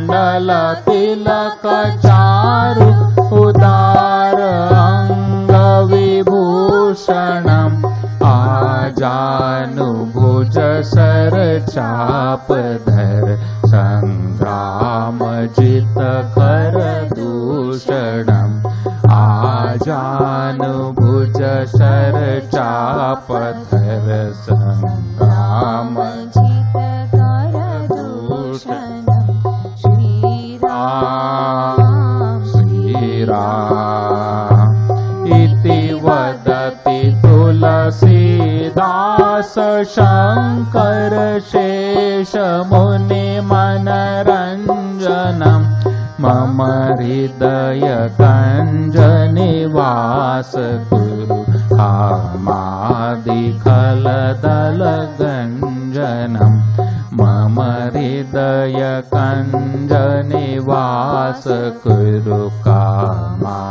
कुंडल तिलक चारु उदार अंग विभूषणम आजानुभुज सर चाप धर संग्राम जित कर दूषणम आजानुभुज सर चाप धर संग्राम जित कर दूषणम श्री राम इति वदति तुलसीदास शंकर शेष मुनि मनरंजनम मम हृदय कंज निवास कुरु कामादिखल दल गंजनम मम हृदय कंज निवास कुरु कामादिखल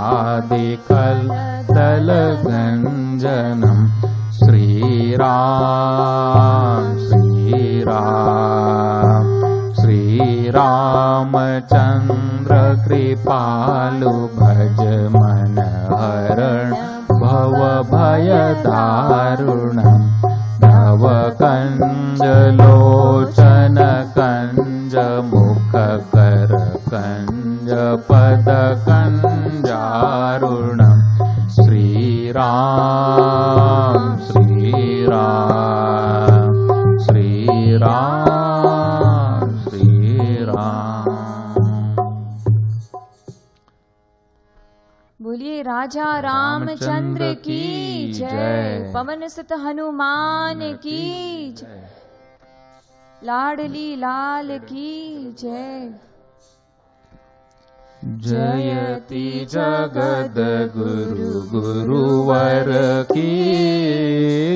दल गंजनम श्री राम श्री राम श्री रामचंद्र कृपालु भज मन हरण भव भय दारुणम नव कंज लोचन कंज मुख कर कंज पद कंजारुणम श्री राम श्री राम श्री राम श्री राम। बोलिए राजा रामचंद्र की जय, पवन सुत हनुमान की जय, लाडली लाल की जय। जयति जगद्गुरु गुरुवर की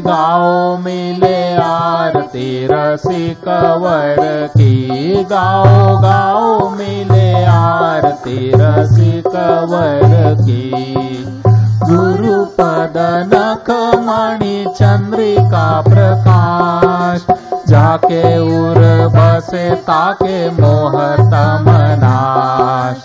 गाओ मिले आरती रसिक वर की गाओ गाओ मिले आरती रसिक वर की गुरु पद नख मणि चंद्रिका प्रकाश जाके उर बसे ताके मोहत मनाश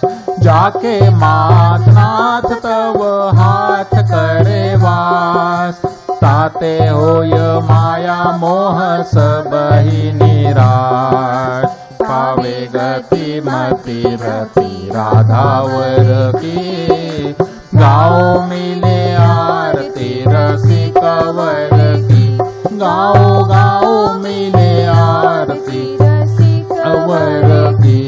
जाके मात नाथ तव हाथ करे वास ताते होय माया मोह सबहि निराश पावे गति मति रति राधावर की गाओ मिले आरती रसिक वर की गाओ गाओ मिले आरती रसिक वर की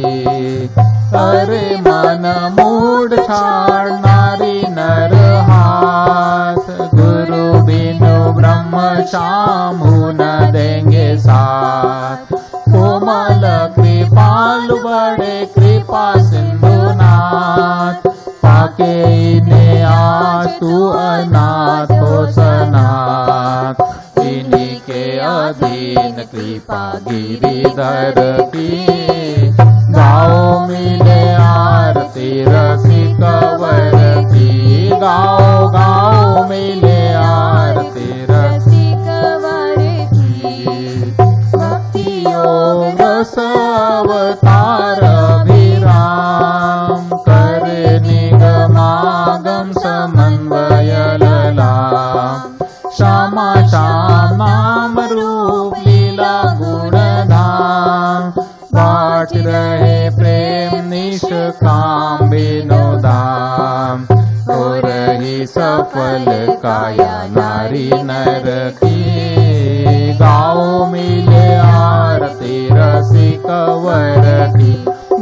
अरे मन मूड छाड़नारी नर हाथ गुरु बिनु ब्रह्म शामु न देंगे साथ कोमल कृपाल बड़े कृपा सिंधुनाथ पाके इन्हें आसु अनाथो सनाथ इन्हीं के अधीन कृपा गिरिधर की गाओ मिले आरती रसिक वर की गाओ गाओ मिले आरती रसिक वर की भक्ति योग अवतार अभिराम करे निगमागम समन्वय ललाम श्यामा श्याम नाम रूप लीला गुण धाम बाट रहे प्रेम निष्काम विनोदाम हो रही सफल काया नारी नर की गाओ मिले आरती रसिक वर की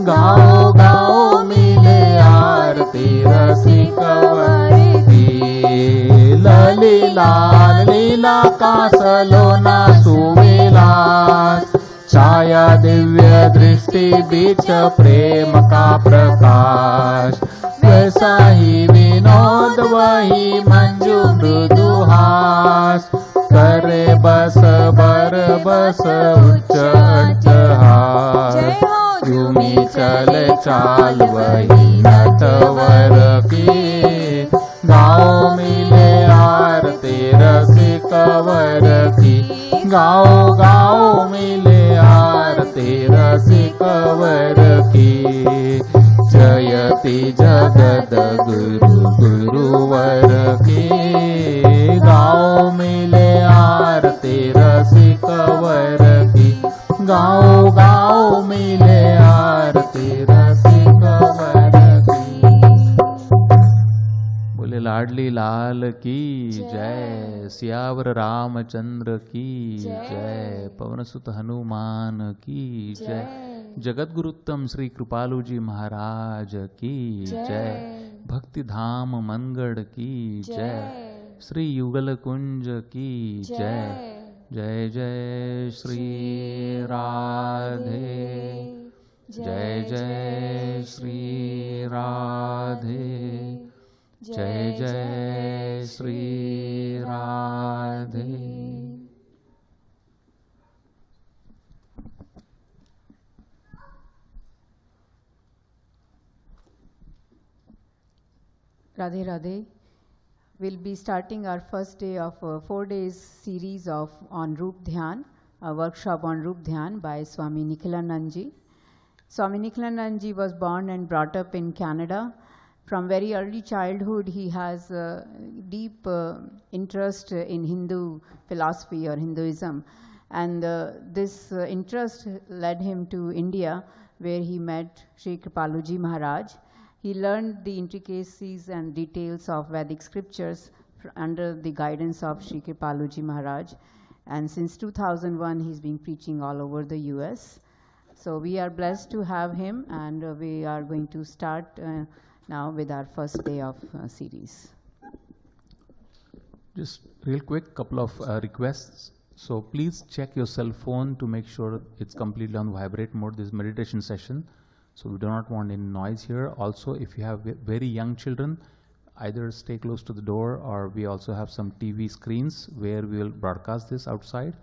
गाओ गाओ मिले आरती रसिक वर की लली लाल लीला का सलोना सुविलास छाया दिव्य दृष्टि बीच प्रेम का प्रकाश वैसा ही विनोद वही मंजू मृदुहास करे बस बर बस उच्च अट्टहास झूमी चले चाल वही नटवर की गाओ मिले आरती रसिक वर की गाओ गाओ मिले आरती रसिक वर की। आरती जगद्गुरु गुरुवर की। गाओ मिले आरती रसिक वर की। गाओ गाओ मिले आरती रसिक वर की। बोले लाडली लाल की जय। सियावर रामचंद्र की जय। पवन सुत हनुमान की जय। जगद्गुरुत्तम श्री कृपालु जी महाराज की जय। भक्ति धाम मनगढ़ की जय। श्री युगल कुंज की जय। जय जय श्री राधे। जय जय श्री राधे। जय जय Shri Radhe. Radhe Radhe. We'll be starting our first day of 4 days series on Roopdhyan, a workshop on Roopdhyan by Swami Nikhilanand ji. Swami Nikhilanand ji was born and brought up in Canada. From very early childhood, he has a deep interest in Hindu philosophy or Hinduism. And this interest led him to India, where he met Shri Kripalu ji Maharaj. He learned the intricacies and details of Vedic scriptures under the guidance of Shri Kripalu ji Maharaj. And since 2001, he's been preaching all over the US. So we are blessed to have him, and we are going to start now with our first day of series. Just real quick, couple of requests. So please check your cell phone to make sure it's completely on vibrate mode. This meditation session. So we do not want any noise here. Also, if you have very young children, either stay close to the door, or we also have some TV screens where we will broadcast this outside.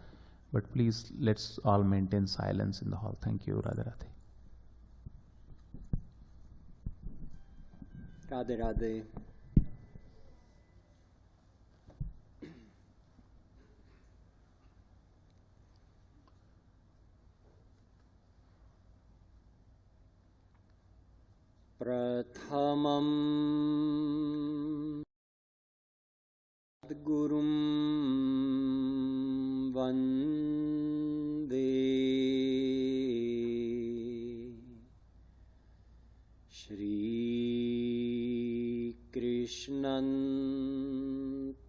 But please, let's all maintain silence in the hall. Thank you. Radhe Radhe. Radhe Radhe. Prathamam Jagadgurum Vande Shri Krishnan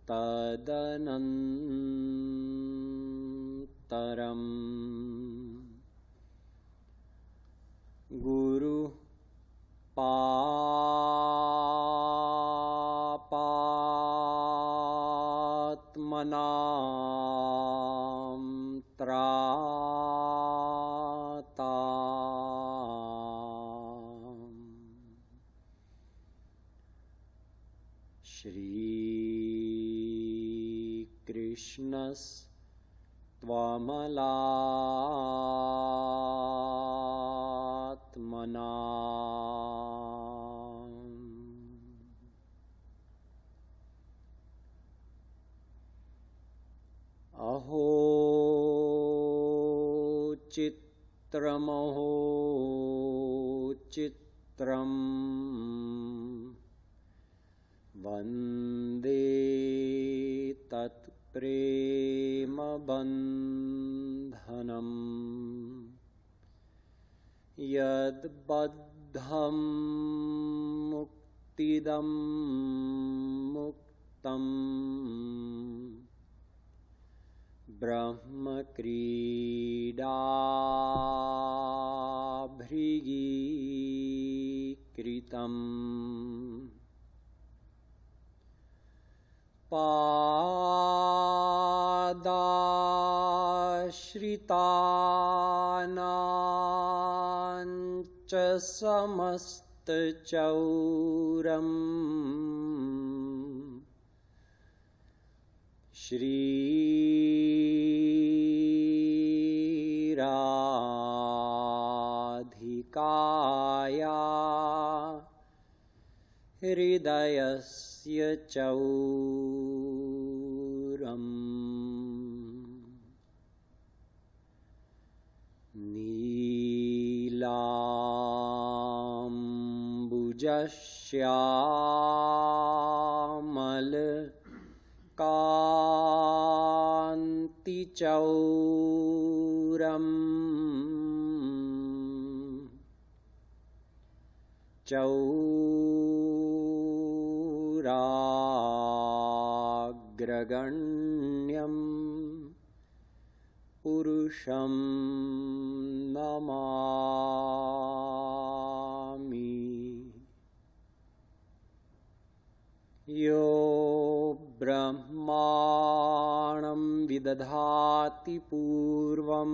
Tadanantaram Guru Papatmanam Tratam Shri Krishnas Tvamalatmanam Aho Chitram Vande Tat Prema Bandhanam Yad Baddham Muktidam Muktam Brahma Krida Bhrigi Kritam Padashritanancha samastachauram Shri Radhikaya Hridayasya Chauram Neelambujam Shyamal कान्तिचौरम् चौराग्रगण्यं पुरुषं नमामि। यो ब्रह्माणं विदधाति पूर्वं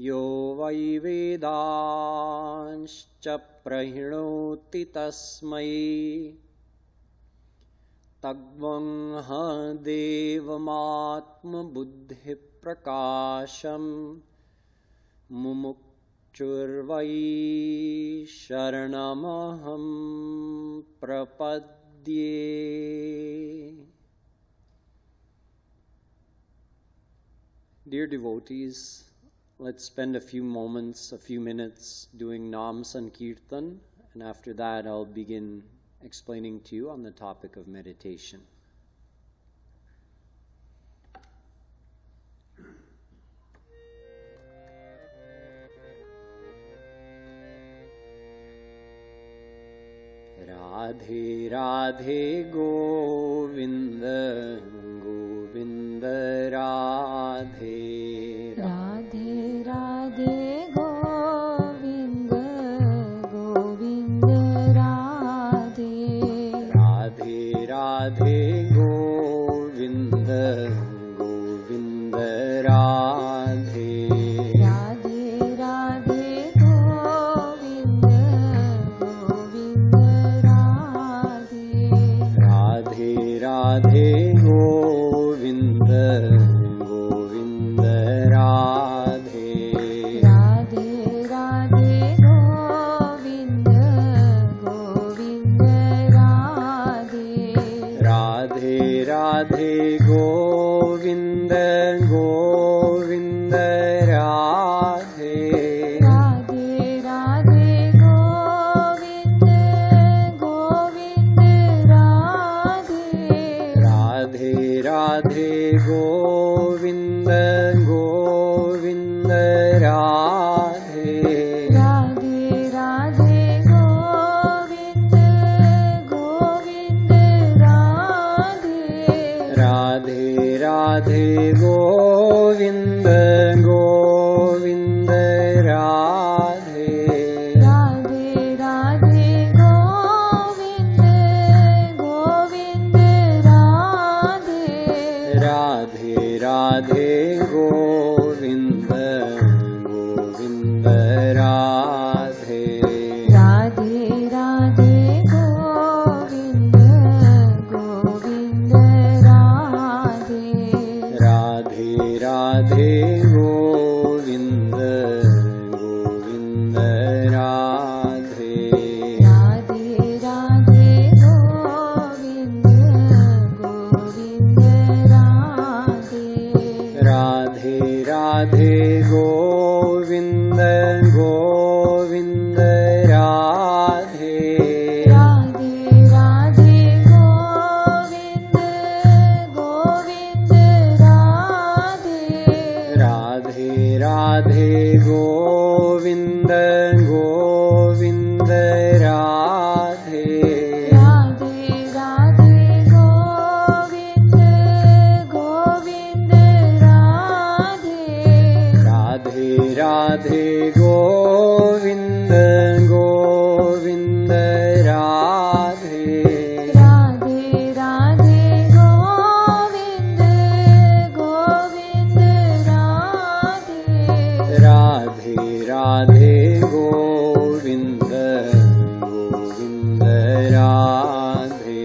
यो वै वेदांश्च प्रहिणोति तस्मै तद्वंह देवमात्मबुद्धिप्रकाशं मुमुक्षुर्वै शरणमहं प्रपद्ये। Dear devotees, let's spend a few moments, a few minutes doing Nam Sankirtan, and after that I'll begin explaining to you on the topic of meditation. Radhe Radhe Govinda Govinda Radhe Radhe Radhe Govind Govind Radhe Radhe Radhe Govinda Govinda Radhe Radhe Radhe Govind Govind Radhe Radhe Radhe Govinda Govinda Radhe Radhe Radhe Govind Govind Radhe Radhe Radhe Govinda Govinda Radhe Radhe Radhe Govind Govind Radhe Radhe Radhe Govinda Govinda Radhe Radhe Radhe Govind Govind Radhe Radhe Radhe Govinda Govinda Radhe Radhe Radhe Govind Govind Radhe Radhe Radhe Govinda Govinda Radhe Radhe Radhe Govind Govind Radhe Radhe Radhe Govinda Govinda Radhe Radhe Radhe Govind Govind Radhe Radhe Radhe Govinda Govinda Radhe Radhe Radhe Govind Govind Radhe Radhe Radhe Govinda Govinda Radhe Radhe Radhe Govind Govind Radhe Radhe Radhe Govinda Govinda Radhe Radhe Radhe Govind Govind Radhe Radhe Radhe Govinda Govinda Radhe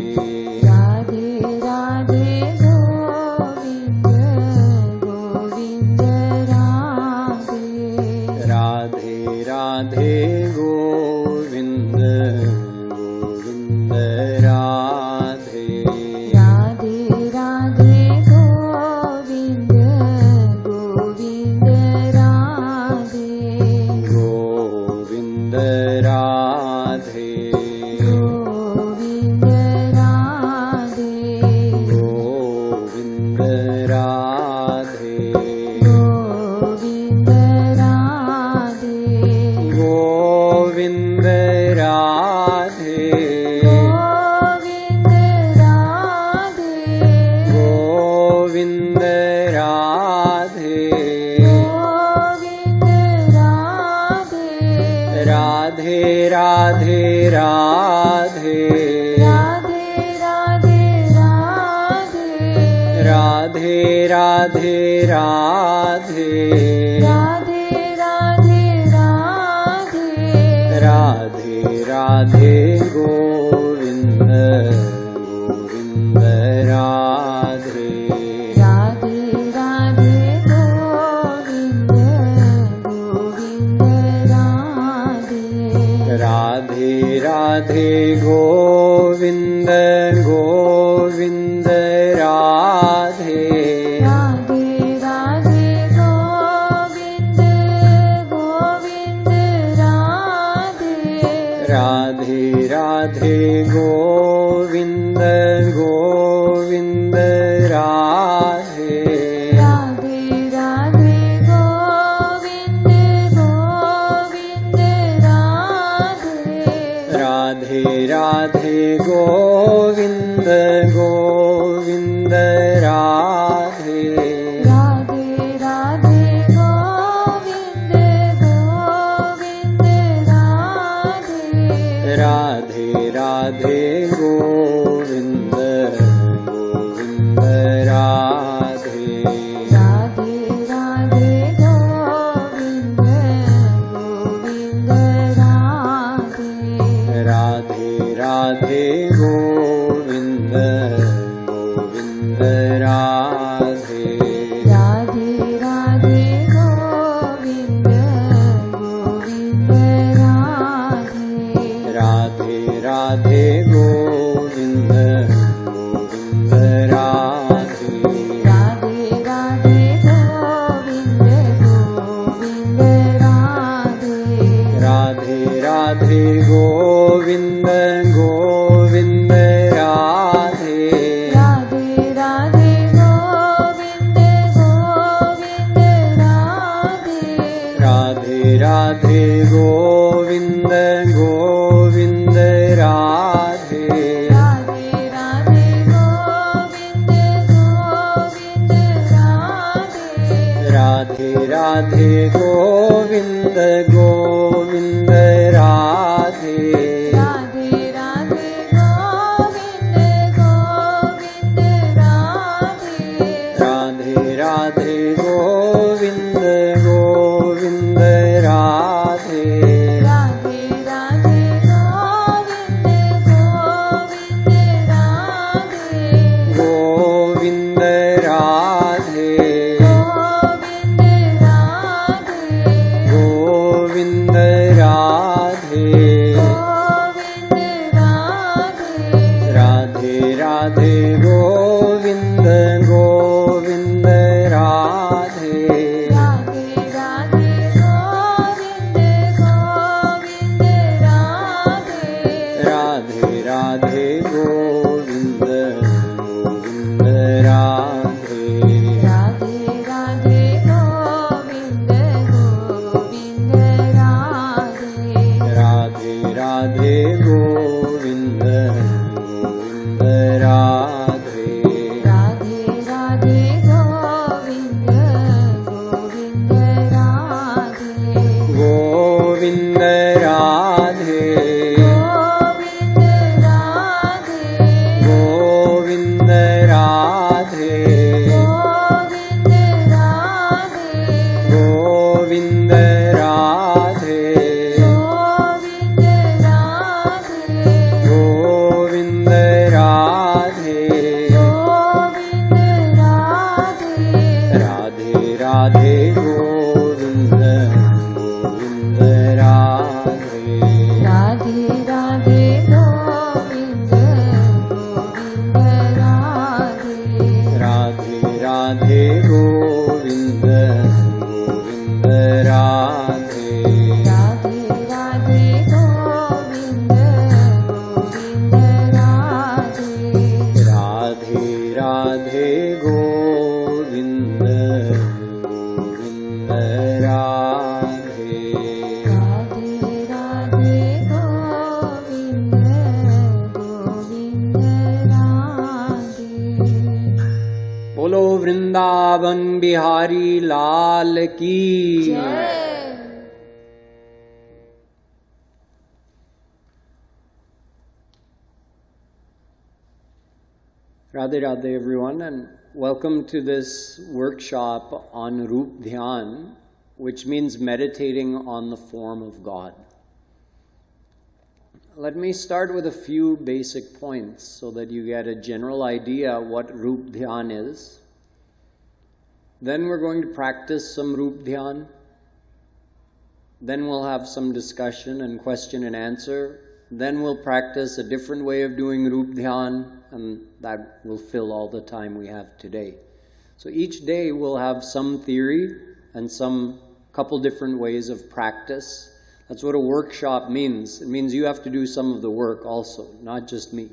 Radhe Radhe Govind Govind Radhe Radhe Radhe Govinda Govinda Radhe Radhe Radhe Govind Govind Radhe Govinda Radhe Govind Radhe Govind Radhe Govind Radhe Govind Radhe Radhe Radhe Radhe Radhe Radhe Radhe Radhe Radhe Radhe Radhe Radhe Radhe Radhe Radhe Govind Govind Radhe Radhe Radhe Govind Govind Radhe Radhe Radhe Govind Govind Radhe Radhe Radhe Govind Govind Radhe Radhe Radhe Govind Govind Radhe Radhe Radhe Govind Govind Radhe Radhe Radhe Govind Govind Radhe Radhe Radhe Govind Govind Radhe Radhe Radhe Govind Govind Radhe Radhe Radhe Govind Govind Radhe Radhe Radhe Govind Govind Radhe Radhe Radhe Govind Govind Radhe Radhe Radhe Govind Govind Radhe Radhe Radhe Govind Govind Radhe Radhe Radhe Govind Govind Radhe Radhe Radhe Govind Govind Radhe Radhe Radhe Govind Govind Radhe Radhe Radhe Govind Govind Radhe Radhe Govind Govind Radhe Radhe Radhe Govind Govind Radhe Radhe Govind Govind Radhe Radhe Radhe Govind Govind Radhe Govind Radhe Govind Govind Radhe Radhe Radhe Radhe Govind Govind Radhe Radhe Radhe Govind Govind Radhe Radhe Radhe Govind Govind Radhe Radhe Radhe Govind Govind Radhe Radhe Radhe Govind Govind Govind Radhe Radhe Govind Radhe Govind Radhe Govind Radhe Govind Radhe Govind Radhe Radhe Radhe Govind Govind Radhe Radhe Radhe Govind Govind Radhe Radhe Radhe Govind Govind Radhe Radhe Radhe Govind Govind Radhe Radhe Radhe Govind Govind Radhe Radhe Vrindavan Bihari लाल की जय। Radhe Radhe everyone, and welcome to this workshop on Roopdhyan, which means meditating on the form of God. Let me start with a few basic points so that you get a general idea what Roopdhyan is. Then we're going to practice some Roopdhyan. Then we'll have some discussion and question and answer. Then we'll practice a different way of doing Roopdhyan, and that will fill all the time we have today. So each day we'll have some theory and some couple different ways of practice. That's what a workshop means. It means you have to do some of the work also, not just me.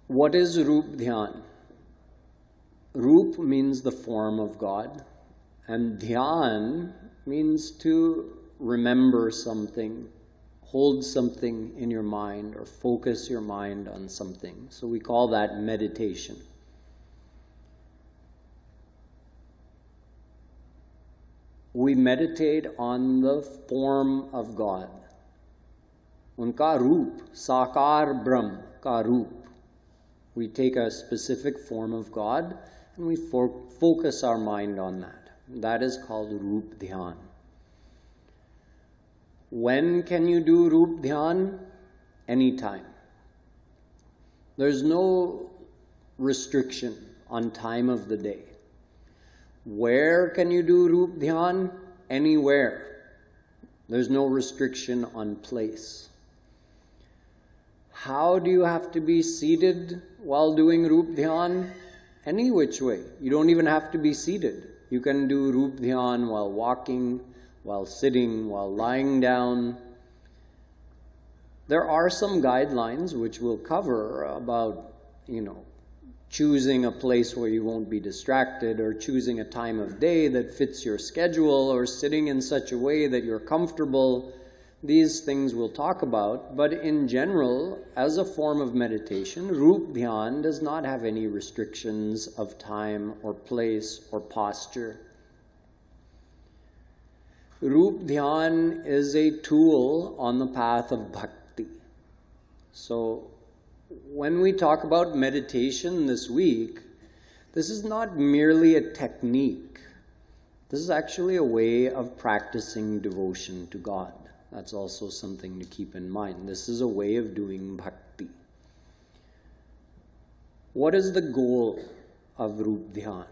What is Roopdhyan? Roop means the form of God, and Dhyan means to remember something, hold something in your mind, or focus your mind on something. So we call that meditation. We meditate on the form of God. Unka roop, sakar brahm ka roop. We take a specific form of God and we focus our mind on that. That is called Roopdhyan. When can you do Roopdhyan? Anytime. There's no restriction on time of the day. Where can you do Roopdhyan? Anywhere. There's no restriction on place. How do you have to be seated while doing Roopdhyan? Any which way. You don't even have to be seated. You can do Roopdhyan while walking, while sitting, while lying down. There are some guidelines which we'll cover about, choosing a place where you won't be distracted, or choosing a time of day that fits your schedule, or sitting in such a way that you're comfortable. These things we'll talk about, but in general, as a form of meditation, Roopdhyan does not have any restrictions of time or place or posture. Roopdhyan is a tool on the path of bhakti. So, when we talk about meditation this week, this is not merely a technique. This is actually a way of practicing devotion to God. That's also something to keep in mind. This is a way of doing bhakti. What is the goal of Roopdhyan?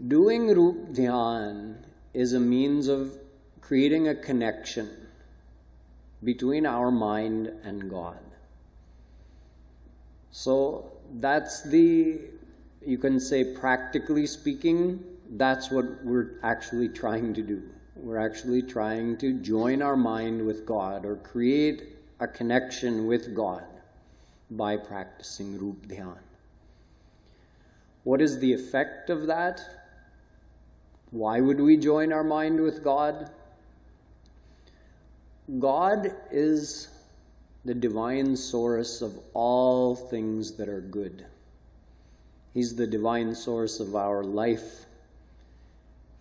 Doing Roopdhyan is a means of creating a connection between our mind and God. So that's you can say practically speaking, that's what we're actually trying to do. We're actually trying to join our mind with God, or create a connection with God by practicing Roopdhyan. What is the effect of that? Why would we join our mind with God? God is the divine source of all things that are good. He's the divine source of our life.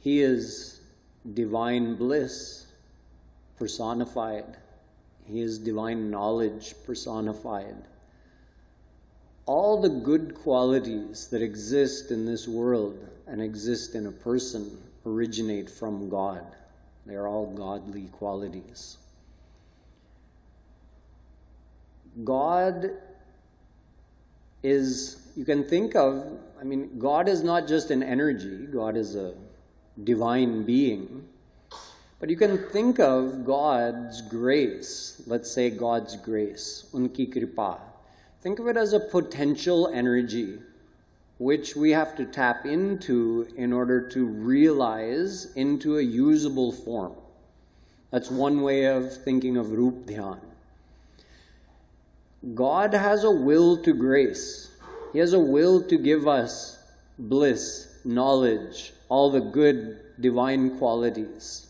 He is divine bliss personified. He is divine knowledge personified. All the good qualities that exist in this world and exist in a person originate from God. They are all godly qualities. God is, you can think of, God is not just an energy. God is a divine being. But you can think of God's grace, let's say God's grace, unki kripa. Think of it as a potential energy which we have to tap into in order to realize into a usable form. That's one way of thinking of Roopdhyan. God has a will to grace. He has a will to give us bliss, knowledge, all the good divine qualities.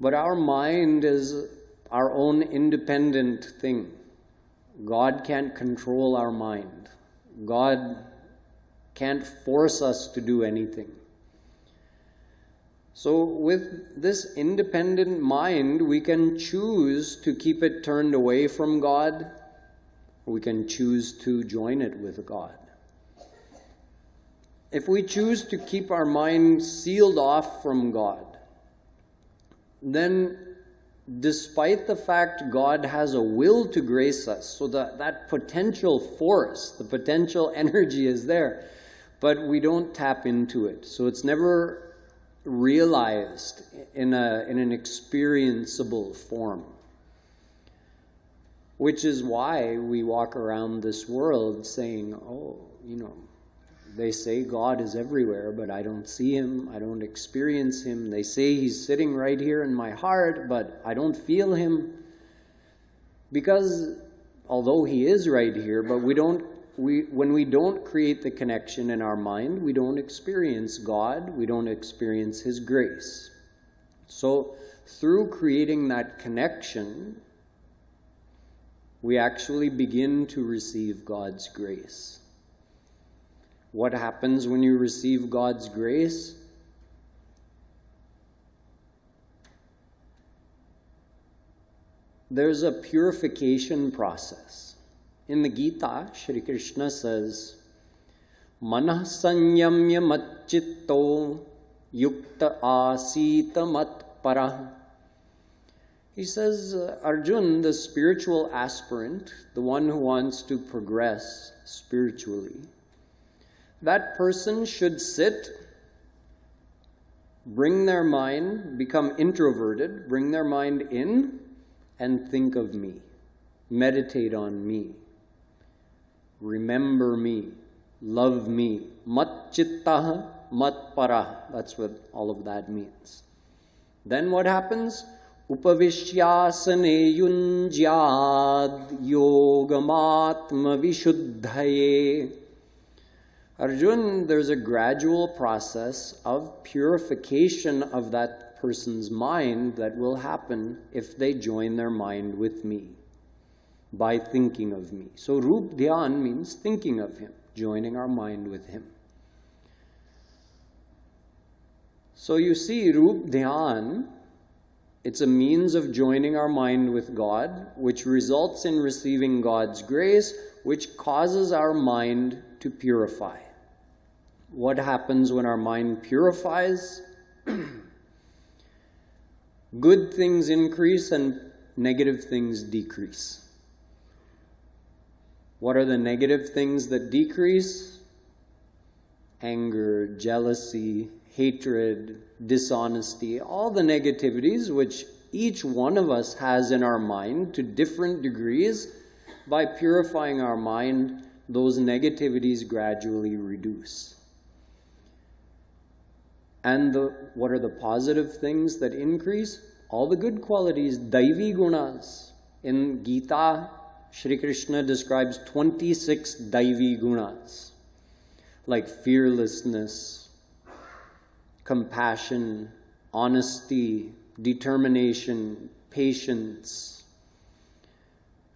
But our mind is our own independent thing. God can't control our mind. God can't force us to do anything. So with this independent mind, we can choose to keep it turned away from God. We can choose to join it with God. If we choose to keep our mind sealed off from God, then despite the fact God has a will to grace us, so that potential force, the potential energy is there, but we don't tap into it. So it's never realized in an experienceable form. Which is why we walk around this world saying, oh, they say God is everywhere, but I don't see Him, I don't experience Him. They say He's sitting right here in my heart, but I don't feel Him. Because although He is right here, but when we don't create the connection in our mind, we don't experience God, we don't experience His grace. So through creating that connection, we actually begin to receive God's grace. What happens when you receive God's grace? There's a purification process. In the Gita, Shri Krishna says, Manah sanyamya matchitto yukta asita matparah. He says, Arjun, the spiritual aspirant, the one who wants to progress spiritually, that person should sit, bring their mind, become introverted, bring their mind in, and think of me. Meditate on me. Remember me. Love me. Mat chittah, mat parah. That's what all of that means. Then what happens? Upavishyasane yunjyad yogamatma vishuddhaye. Arjun, there's a gradual process of purification of that person's mind that will happen if they join their mind with me, by thinking of me. So Roopdhyan means thinking of Him, joining our mind with Him. So you see, Roopdhyan, it's a means of joining our mind with God, which results in receiving God's grace, which causes our mind to purify. What happens when our mind purifies? Good things increase and negative things decrease. What are the negative things that decrease? Anger, jealousy, hatred, dishonesty, all the negativities which each one of us has in our mind to different degrees. By purifying our mind, those negativities gradually reduce. And what are the positive things that increase? All the good qualities, daivi gunas. In Gita, Shri Krishna describes 26 daivi gunas, like fearlessness, compassion, honesty, determination, patience,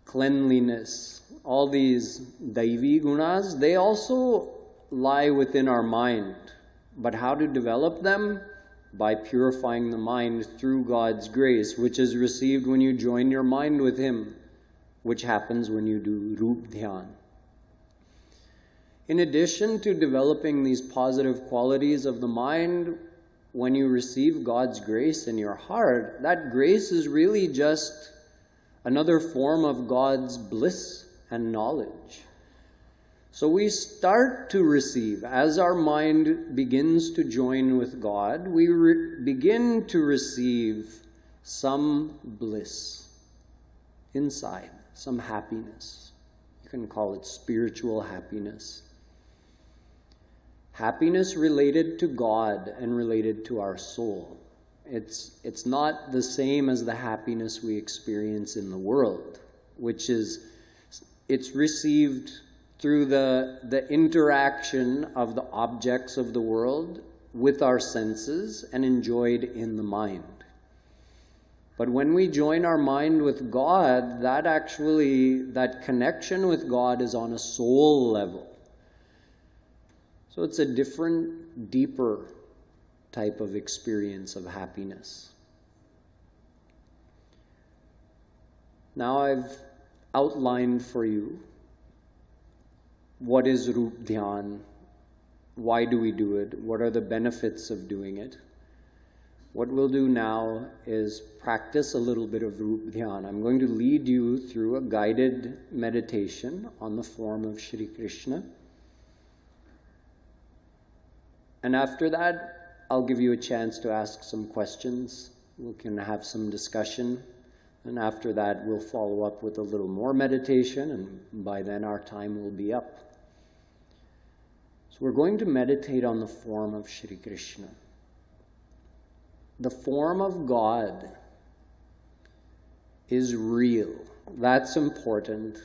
cleanliness. All these daivi gunas, they also lie within our mind. But how to develop them? By purifying the mind through God's grace, which is received when you join your mind with Him, which happens when you do Roopdhyan. In addition to developing these positive qualities of the mind, when you receive God's grace in your heart, that grace is really just another form of God's bliss and knowledge. So we start to receive, as our mind begins to join with God, we begin to receive some bliss inside, some happiness. You can call it spiritual happiness. Happiness related to God and related to our soul. It's not the same as the happiness we experience in the world, which is, it's received through the interaction of the objects of the world with our senses and enjoyed in the mind. But when we join our mind with God, that connection with God is on a soul level. So it's a different, deeper type of experience of happiness. Now I've outlined for you what is Roopdhyan, why do we do it, what are the benefits of doing it. What we'll do now is practice a little bit of Roopdhyan. I'm going to lead you through a guided meditation on the form of Shri Krishna. And after that, I'll give you a chance to ask some questions. We can have some discussion. And after that, we'll follow up with a little more meditation, and by then our time will be up. So we're going to meditate on the form of Shri Krishna. The form of God is real. That's important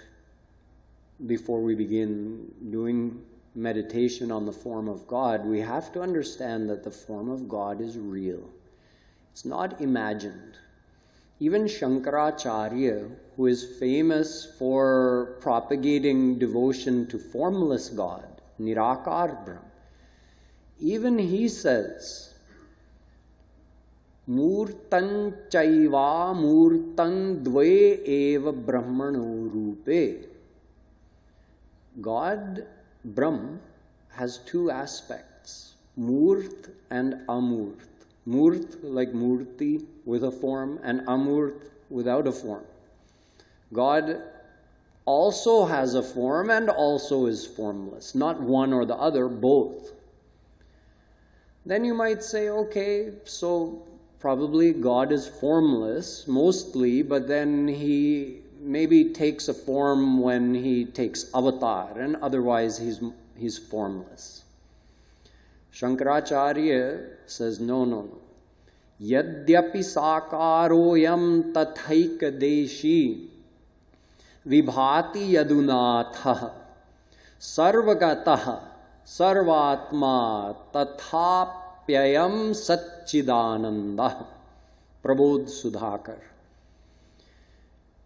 before we begin doing meditation on the form of God. We have to understand that the form of God is real. It's not imagined. Even Shankaracharya, who is famous for propagating devotion to formless God, Nirakar Brahm, even he says, Murtan chaiva murtan dve eva brahmano rupe. God, Brahm, has two aspects, Murt and Amurt. Murt like Murti with a form, and Amurt without a form. God also has a form and also is formless, not one or the other, both. Then you might say, okay, so probably God is formless, mostly, but then he maybe takes a form when he takes avatar, and otherwise he's formless. Shankaracharya says, no. Yadyapi sakaroyam tathaika deshi vibhati yadunatha sarvagataha sarvatma tathapyayam satchidananda. Prabodh Sudhakar.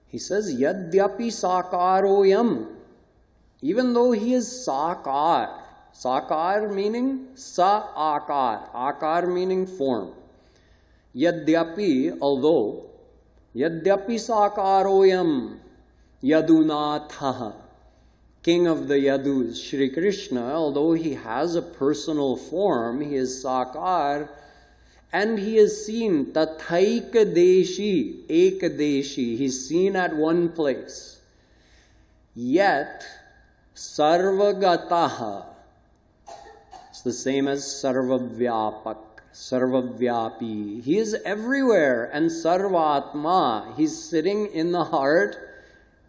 He says, Yadyapi sakaroyam, even though he is sakar, sakar meaning sa-akar, akar meaning form. Yadyapi, although, Yadyapi sakaroyam yadunatha, king of the Yadus, Shri Krishna, although he has a personal form, he is sakar, and he is seen tathaika deshi, ekadeshi, he's seen at one place. Yet, sarvagataha, it's the same as sarvavyapak, sarvavyapi. He is everywhere, and sarvatma, he's sitting in the heart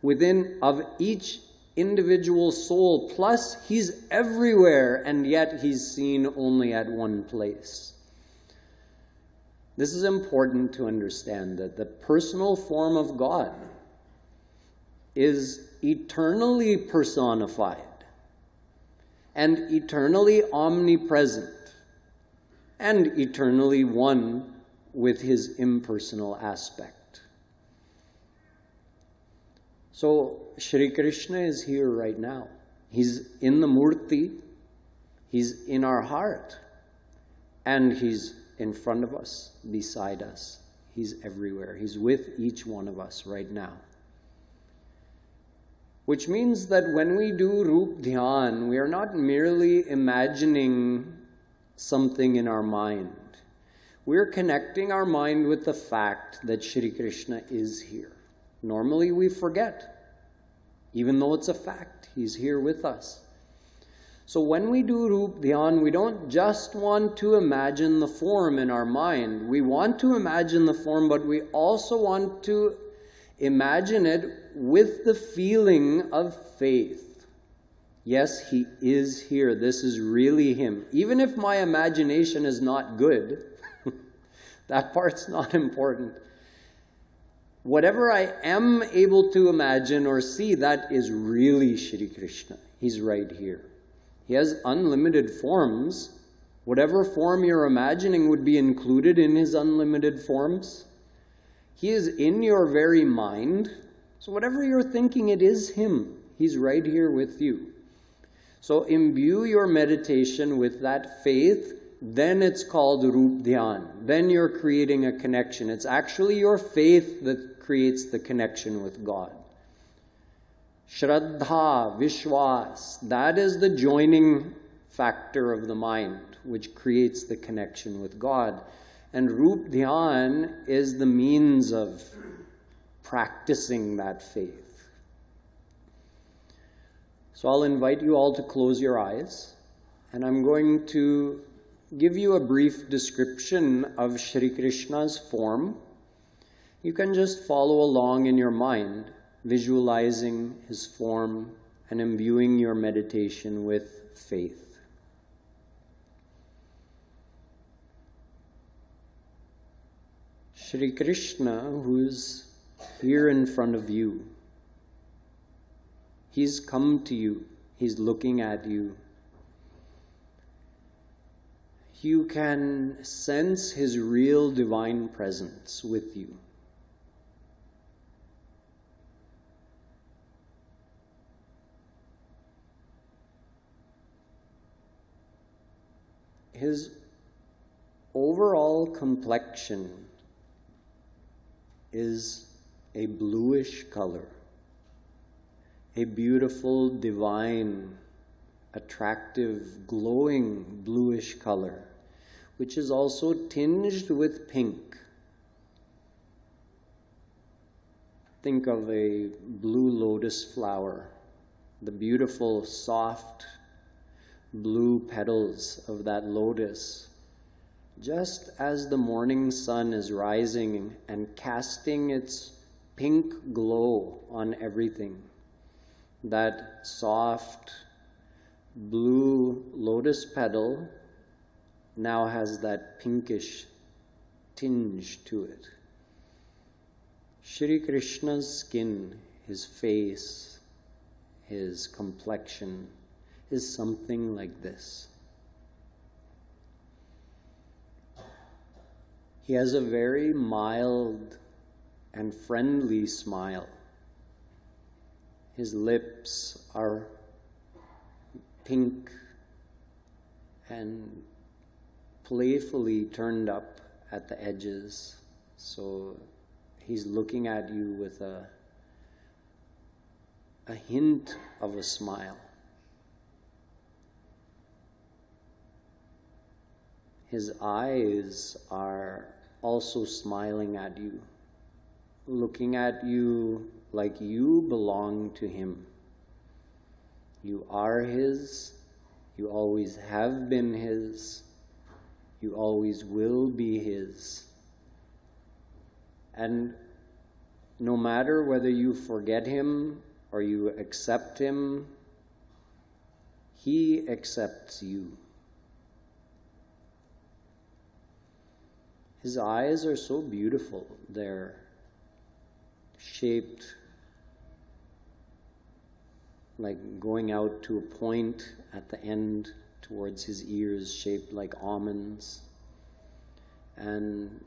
within of each individual soul, plus he's everywhere, and yet he's seen only at one place. This is important to understand, that the personal form of God is eternally personified and eternally omnipresent and eternally one with his impersonal aspect. So Shri Krishna is here right now. He's in the Murti, he's in our heart, and he's in front of us, beside us. He's everywhere. He's with each one of us right now. Which means that when we do Roopdhyan, we are not merely imagining something in our mind. We're connecting our mind with the fact that Shri Krishna is here. Normally we forget, even though it's a fact, he's here with us. So when we do Roopdhyan, we don't just want to imagine the form in our mind. We want to imagine the form, but we also want to imagine it with the feeling of faith. Yes, he is here. This is really him. Even if my imagination is not good, that part's not important. Whatever I am able to imagine or see, that is really Shri Krishna. He's right here. He has unlimited forms. Whatever form you're imagining would be included in his unlimited forms. He is in your very mind. So whatever you're thinking, it is Him. He's right here with you. So imbue your meditation with that faith. Then it's called Roopdhyan. Then you're creating a connection. It's actually your faith that creates the connection with God. Shraddha, Vishwas, that is the joining factor of the mind, which creates the connection with God. And Roopdhyan is the means of practicing that faith. So I'll invite you all to close your eyes, and I'm going to give you a brief description of Shri Krishna's form. You can just follow along in your mind, visualizing His form and imbuing your meditation with faith. Shri Krishna, who's here in front of you, He's come to you, He's looking at you. You can sense His real divine presence with you. His overall complexion is a bluish color, a beautiful, divine, attractive, glowing bluish color, which is also tinged with pink. Think of a blue lotus flower, the beautiful, soft, blue petals of that lotus. Just as the morning sun is rising and casting its pink glow on everything, that soft, blue lotus petal now has that pinkish tinge to it. Shri Krishna's skin, His face, His complexion is something like this. He has a very mild and friendly smile. His lips are pink and playfully turned up at the edges. So He's looking at you with a hint of a smile. His eyes are also smiling at you, looking at you like you belong to Him. You are His, you always have been His, you always will be His. And no matter whether you forget Him or you accept Him, He accepts you. His eyes are so beautiful. They're shaped like going out to a point at the end towards His ears, shaped like almonds. And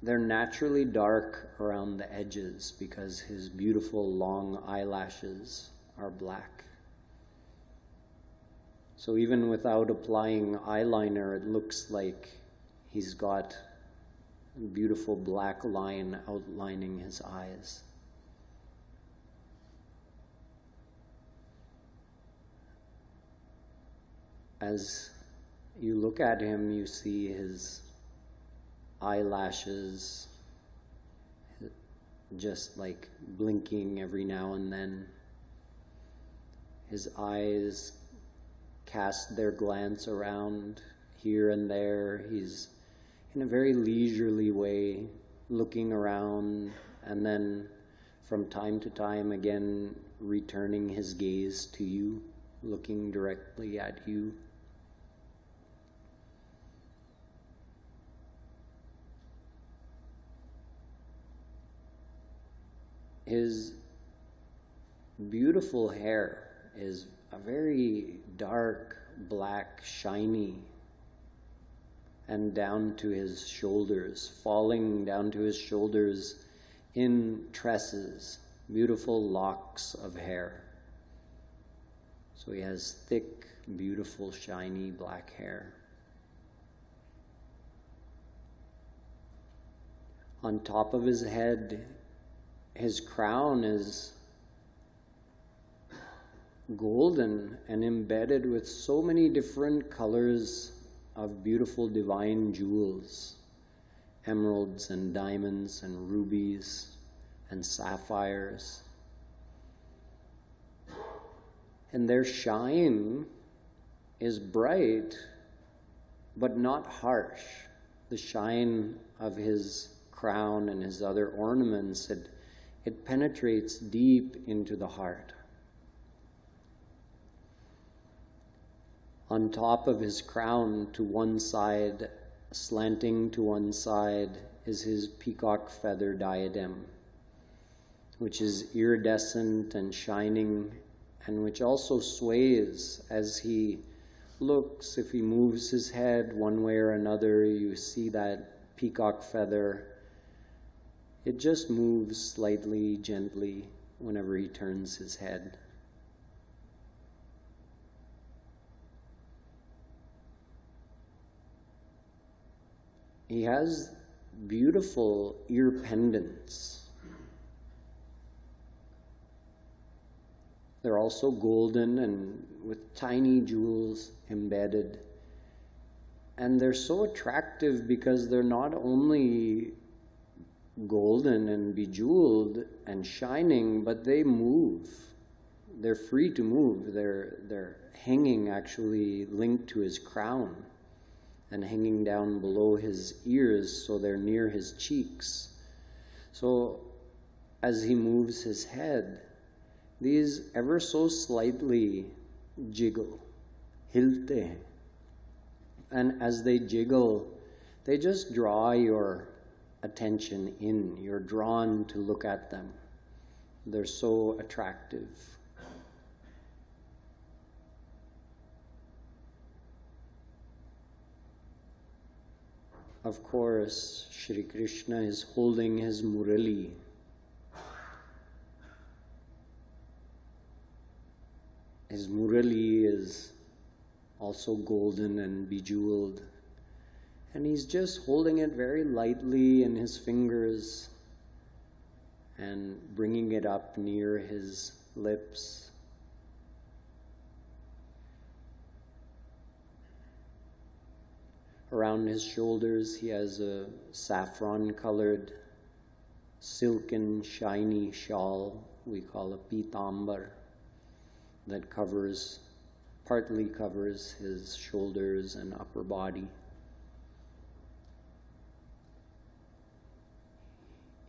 they're naturally dark around the edges because His beautiful long eyelashes are black. So even without applying eyeliner, it looks like He's got a beautiful black line outlining His eyes. As you look at Him, you see His eyelashes just like blinking every now and then. His eyes cast their glance around here and there. He's in a very leisurely way looking around, and then from time to time again returning His gaze to you, looking directly at you. His beautiful hair is a very dark, black, shiny and down to his shoulders, falling down to his shoulders in tresses, beautiful locks of hair. So he has thick, beautiful, shiny black hair. On top of his head, his crown is golden and embedded with so many different colors of beautiful divine jewels, emeralds and diamonds and rubies and sapphires. And their shine is bright, but not harsh. The shine of his crown and his other ornaments, it penetrates deep into the heart. On top of his crown, to one side, slanting to one side, is his peacock feather diadem, which is iridescent and shining, and which also sways as he looks. If he moves his head one way or another, you see that peacock feather. It just moves slightly, gently, whenever he turns his head. He has beautiful ear pendants. They're also golden and with tiny jewels embedded. And they're so attractive because they're not only golden and bejeweled and shining, but they move. They're free to move. They're hanging, actually linked to his crown and hanging down below his ears, so they're near his cheeks. So as he moves his head, these ever so slightly jiggle, hilte hain. And as they jiggle, they just draw your attention in. You're drawn to look at them. They're so attractive. Of course, Shri Krishna is holding his murali. His murali is also golden and bejeweled. And he's just holding it very lightly in his fingers and bringing it up near his lips. Around his shoulders, he has a saffron-colored, silken, shiny shawl we call a pitambar that partly covers his shoulders and upper body.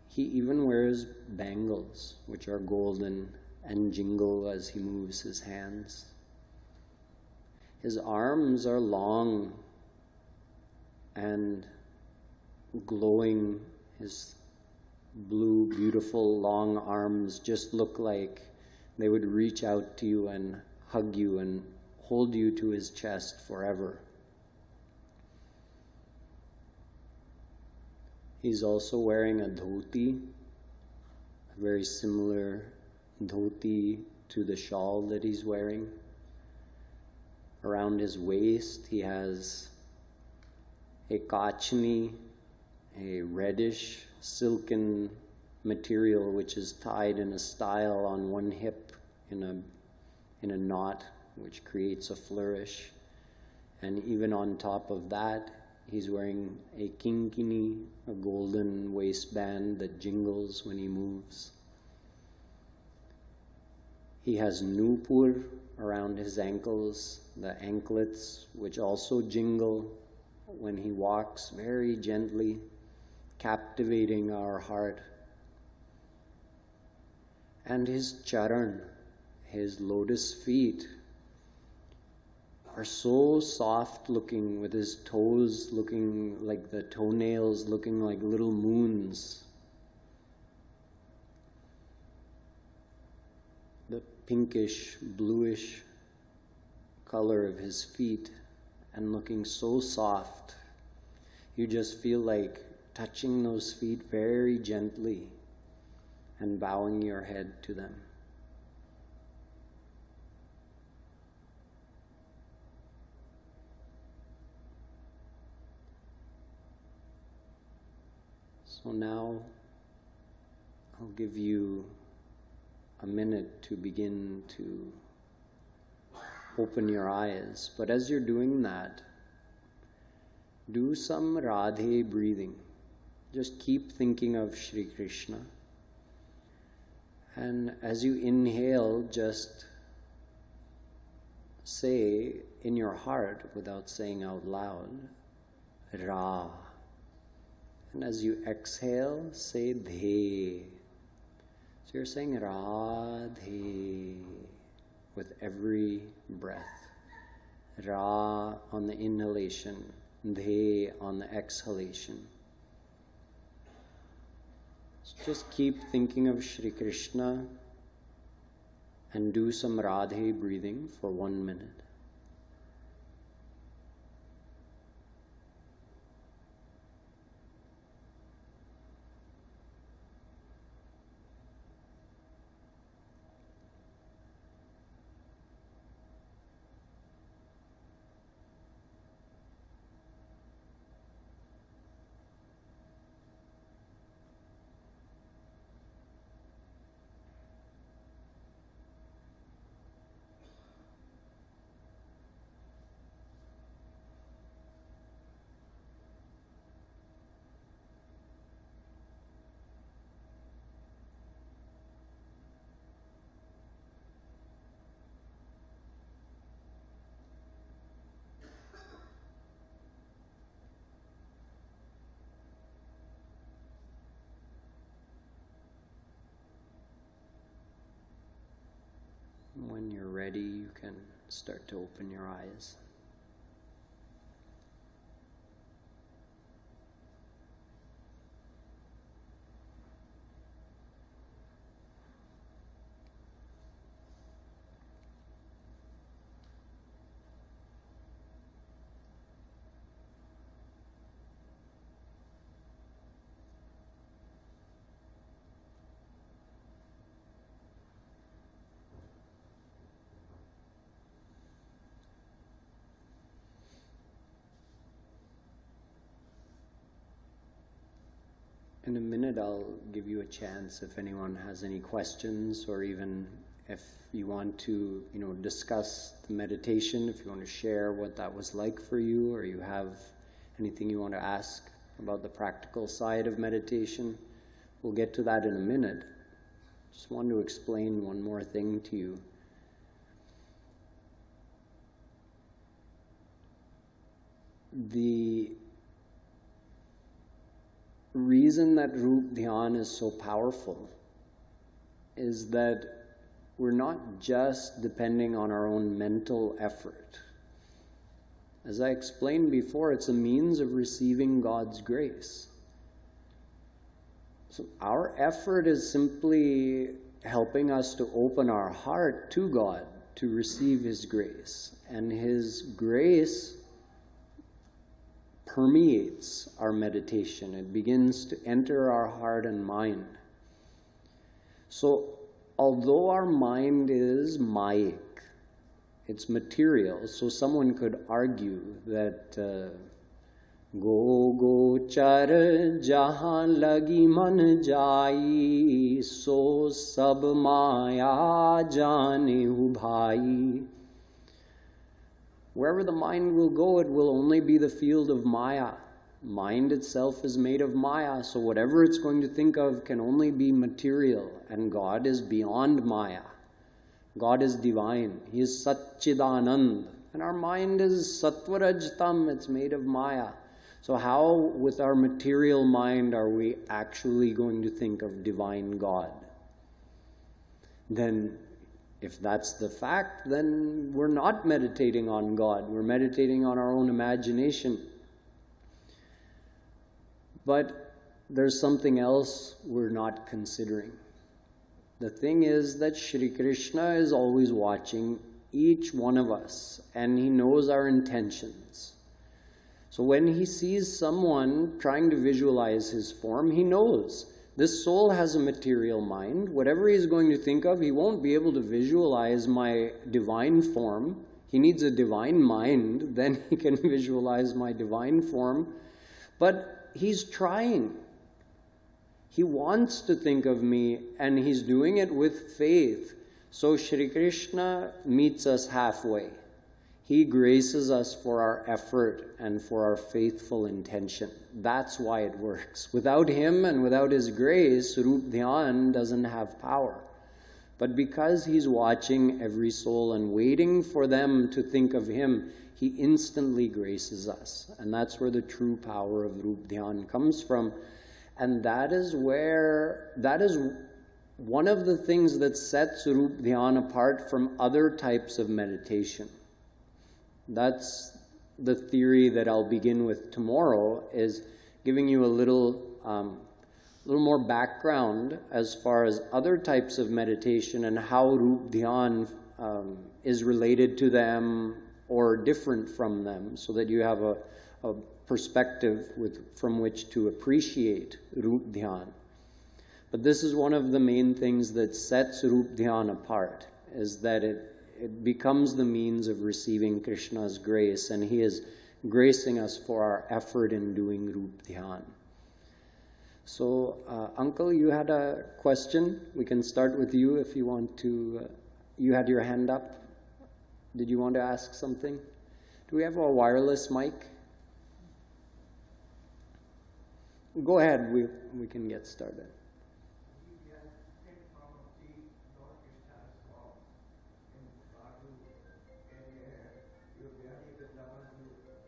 He even wears bangles, which are golden and jingle as he moves his hands. His arms are long and glowing. His blue, beautiful, long arms just look like they would reach out to you and hug you and hold you to his chest forever. He's also wearing a dhoti, a very similar dhoti to the shawl that he's wearing. Around his waist, he has a kachni, a reddish silken material which is tied in a style on one hip in a knot which creates a flourish. And even on top of that, he's wearing a kinkini, a golden waistband that jingles when he moves. He has nupur around his ankles, the anklets which also jingle when he walks very gently, captivating our heart. And his charan, his lotus feet, are so soft looking, with his toes looking like the toenails looking like little moons. The pinkish, bluish color of his feet, and looking so soft you just feel like touching those feet very gently and bowing your head to them. So now I'll give you a minute to begin to open your eyes. But as you're doing that, do some Radhe breathing. Just keep thinking of Shri Krishna. And as you inhale, just say in your heart, without saying out loud, Ra. And as you exhale, say The. So you're saying Radhe with every breath. Ra on the inhalation, The on the exhalation. So just keep thinking of Shri Krishna and do some Radhe breathing for 1 minute. When you're ready, you can start to open your eyes. In a minute, I'll give you a chance if anyone has any questions, or even if you want to, discuss the meditation, if you want to share what that was like for you, or you have anything you want to ask about the practical side of meditation. We'll get to that in a minute. Just want to explain one more thing to you. The reason that Roopdhyan is so powerful is that we're not just depending on our own mental effort. As I explained before, it's a means of receiving God's grace. So our effort is simply helping us to open our heart to God to receive His grace. And His grace permeates our meditation. It begins to enter our heart and mind. So, although our mind is mayic, it's material, so someone could argue that go char jahan lagi man jai, so sab maya jane hu bhai. Wherever the mind will go, it will only be the field of Maya. Mind itself is made of Maya, so whatever it's going to think of can only be material, and God is beyond Maya. God is divine. He is Satchidanand, and our mind is Sattvarajtam, it's made of Maya. So how, with our material mind, are we actually going to think of divine God? Then, if that's the fact, then we're not meditating on God. We're meditating on our own imagination. But there's something else we're not considering. The thing is that Shri Krishna is always watching each one of us, and He knows our intentions. So when he sees someone trying to visualize his form, he knows this soul has a material mind. Whatever he's going to think of, he won't be able to visualize my divine form. He needs a divine mind, then he can visualize my divine form. But he's trying. He wants to think of me, and he's doing it with faith. So Shri Krishna meets us halfway. He graces us for our effort and for our faithful intention. That's why it works. Without him and without his grace, Roopdhyan doesn't have power. But because he's watching every soul and waiting for them to think of him, he instantly graces us. And that's where the true power of Roopdhyan comes from. And that is one of the things that sets Roopdhyan apart from other types of meditation. That's the theory that I'll begin with tomorrow, is giving you a little more background as far as other types of meditation and how Roopdhyan is related to them or different from them, so that you have a perspective from which to appreciate Roopdhyan. But this is one of the main things that sets Roopdhyan apart, is that it becomes the means of receiving Krishna's grace, and he is gracing us for our effort in doing Roopdhyan. So, Uncle, you had a question? We can start with you if you want to. You had your hand up. Did you want to ask something? Do we have a wireless mic? Go ahead, we can get started.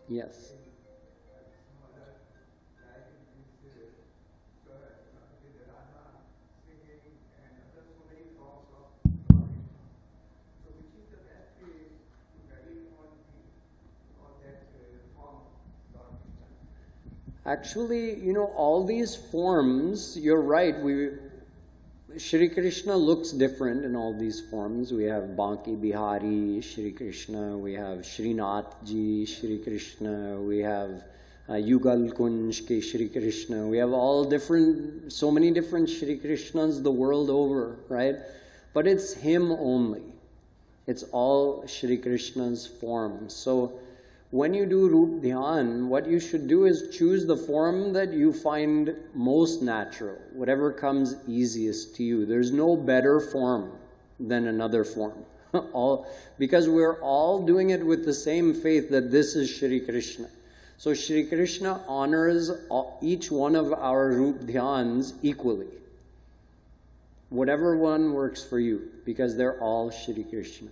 Yes. Actually, you know, all these forms, you're right, Shri Krishna looks different in all these forms. We have Banki Bihari, Shri Krishna, we have Srinath Ji, Shri Krishna, we have Yugal Kunj ke Shri Krishna. We have so many different Shri Krishnas the world over, right? But it's him only. It's all Shri Krishna's form. So when you do Roopdhyan, what you should do is choose the form that you find most natural, whatever comes easiest to you. There's no better form than another form. Because we're all doing it with the same faith that this is Shri Krishna. So Shri Krishna honors each one of our Roopdhyans equally. Whatever one works for you, because they're all Shri Krishna.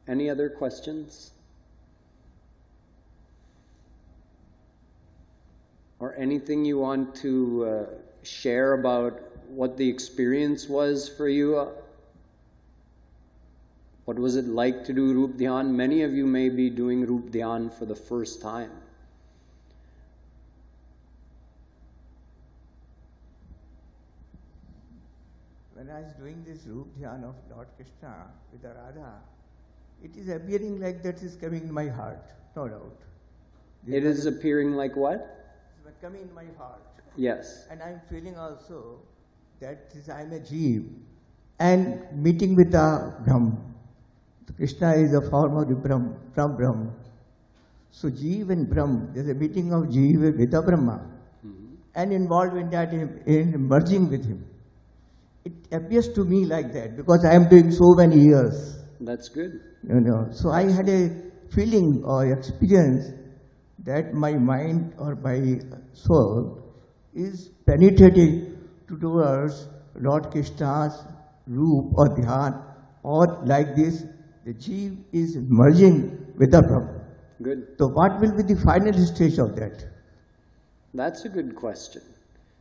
Any other questions? Or anything you want to share about what the experience was for you? What was it like to do Roopdhyan? Many of you may be doing Roopdhyan for the first time. When I was doing this Roopdhyan of Lord Krishna with the Radha, it is appearing like that is coming in my heart, no doubt. It is appearing like what? It's coming in my heart. Yes. And I'm feeling also that I'm a Jeev and meeting with the Brahm. Krishna is a form of the Brahm, from Brahm. So Jeev and Brahm, there's a meeting of Jeev with the Brahma, and involved in that, in merging with him. It appears to me like that because I am doing so many years. That's good. You know, so I had a feeling or experience that my mind or my soul is penetrating towards Lord Krishna's Roop or Dhyan, or like this, the Jeev is merging with the Brahma. Good. So what will be the final stage of that? That's a good question.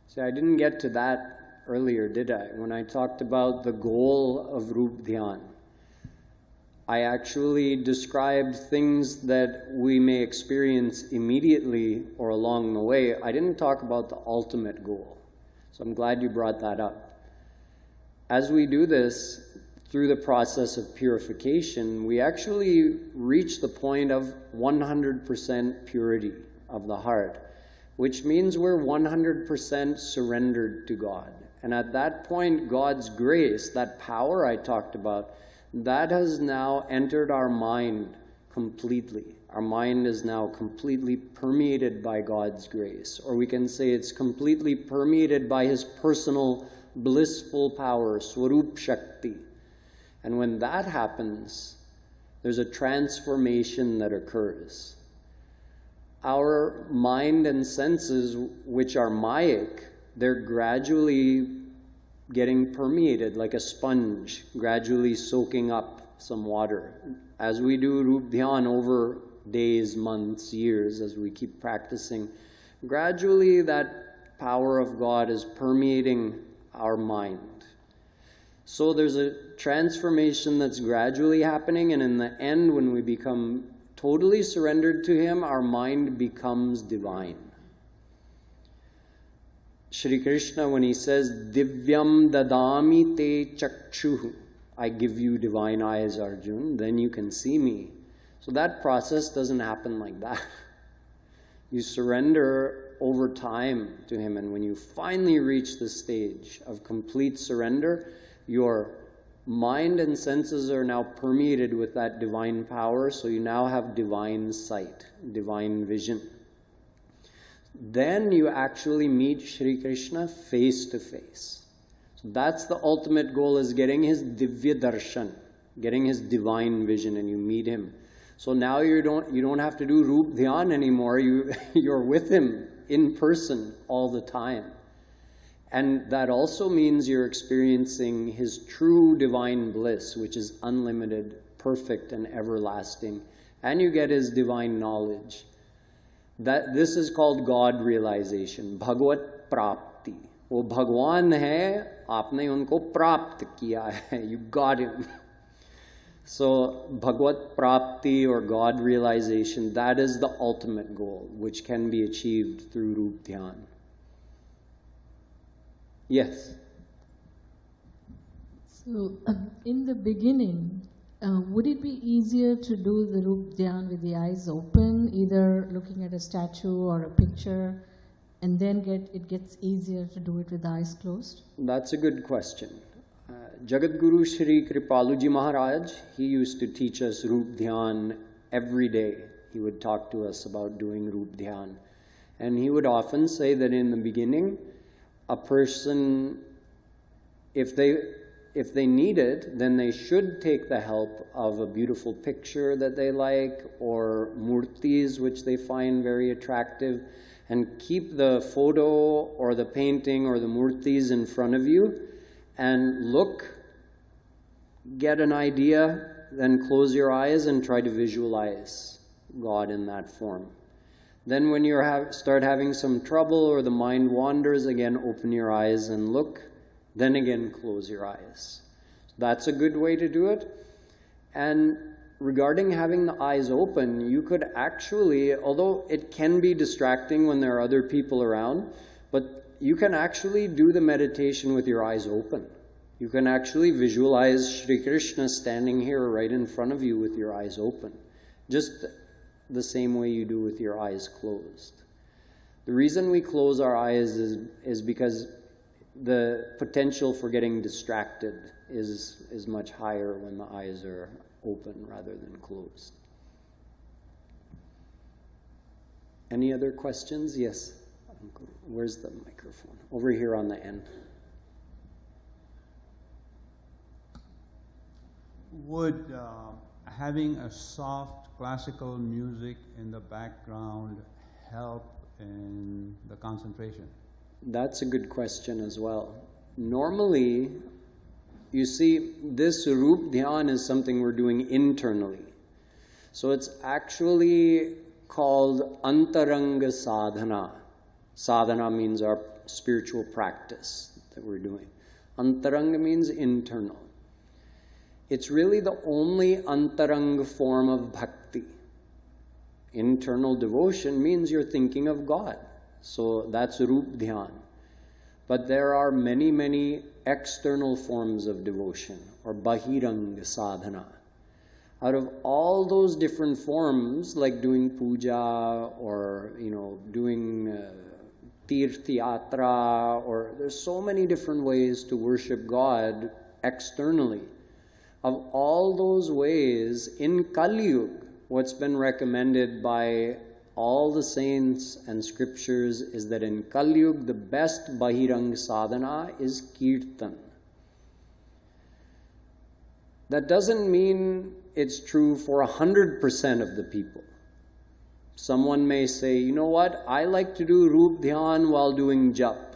See, I didn't get to that earlier, did I? When I talked about the goal of Roopdhyan, I actually described things that we may experience immediately or along the way. I didn't talk about the ultimate goal. So I'm glad you brought that up. As we do this, through the process of purification, we actually reach the point of 100% purity of the heart, which means we're 100% surrendered to God. And at that point, God's grace, that power I talked about, that has now entered our mind completely. Our mind is now completely permeated by God's grace. Or we can say it's completely permeated by His personal blissful power, Swarup Shakti. And when that happens, there's a transformation that occurs. Our mind and senses, which are Mayic, they're gradually getting permeated like a sponge, gradually soaking up some water. As we do Roopdhyan over days, months, years, as we keep practicing, gradually that power of God is permeating our mind. So there's a transformation that's gradually happening, and in the end, when we become totally surrendered to Him, our mind becomes divine. Shri Krishna, when He says, Divyam dadami te chakshuhu, I give you divine eyes, Arjun, then you can see me. So that process doesn't happen like that. You surrender over time to Him, and when you finally reach the stage of complete surrender, your mind and senses are now permeated with that divine power, so you now have divine sight, divine vision. Then you actually meet Shri Krishna face to face. So that's the ultimate goal, is getting His Divya Darshan, getting His divine vision, and you meet Him. So now you don't have to do Roopdhyan anymore. You're with Him in person all the time. And that also means you're experiencing His true divine bliss, which is unlimited, perfect, and everlasting. And you get His divine knowledge. This is called God realization, Bhagavat Prapti. वो भगवान है, आपने उनको प्राप्त किया है, you got Him. So Bhagavat Prapti, or God realization, that is the ultimate goal, which can be achieved through Roopdhyan. Yes? So, in the beginning, would it be easier to do the Roopdhyan with the eyes open, either looking at a statue or a picture, and then it gets easier to do it with the eyes closed? That's a good question. Jagadguru Shri Kripalu ji Maharaj, he used to teach us Roopdhyan every day. He would talk to us about doing Roopdhyan. And he would often say that in the beginning, a person, if they need it, then they should take the help of a beautiful picture that they like, or murtis which they find very attractive, and keep the photo or the painting or the murtis in front of you and look, get an idea, then close your eyes and try to visualize God in that form. Then when you start having some trouble or the mind wanders, again open your eyes and look, then again close your eyes. That's a good way to do it. And regarding having the eyes open, you could actually, although it can be distracting when there are other people around, but you can actually do the meditation with your eyes open. You can actually visualize Shri Krishna standing here right in front of you with your eyes open, just the same way you do with your eyes closed. The reason we close our eyes is because the potential for getting distracted is much higher when the eyes are open rather than closed. Any other questions? Yes. Where's the microphone? Over here on the end. Would having a soft classical music in the background help in the concentration? That's a good question as well. Normally, you see, this Roopdhyan is something we're doing internally. So it's actually called Antaranga Sadhana. Sadhana means our spiritual practice that we're doing. Antaranga means internal. It's really the only Antaranga form of bhakti. Internal devotion means you're thinking of God. So that's Roopdhyan. But there are many, many external forms of devotion, or bahiranga sadhana. Out of all those different forms, like doing puja, or doing tirth yatra, or there's so many different ways to worship God externally. Of all those ways, in Kali Yuga, what's been recommended by all the saints and scriptures is that in Kali Yuga, the best bahirang sadhana is kirtan. That doesn't mean it's true for 100% of the people. Someone may say, you know what, I like to do Roopdhyan while doing jap.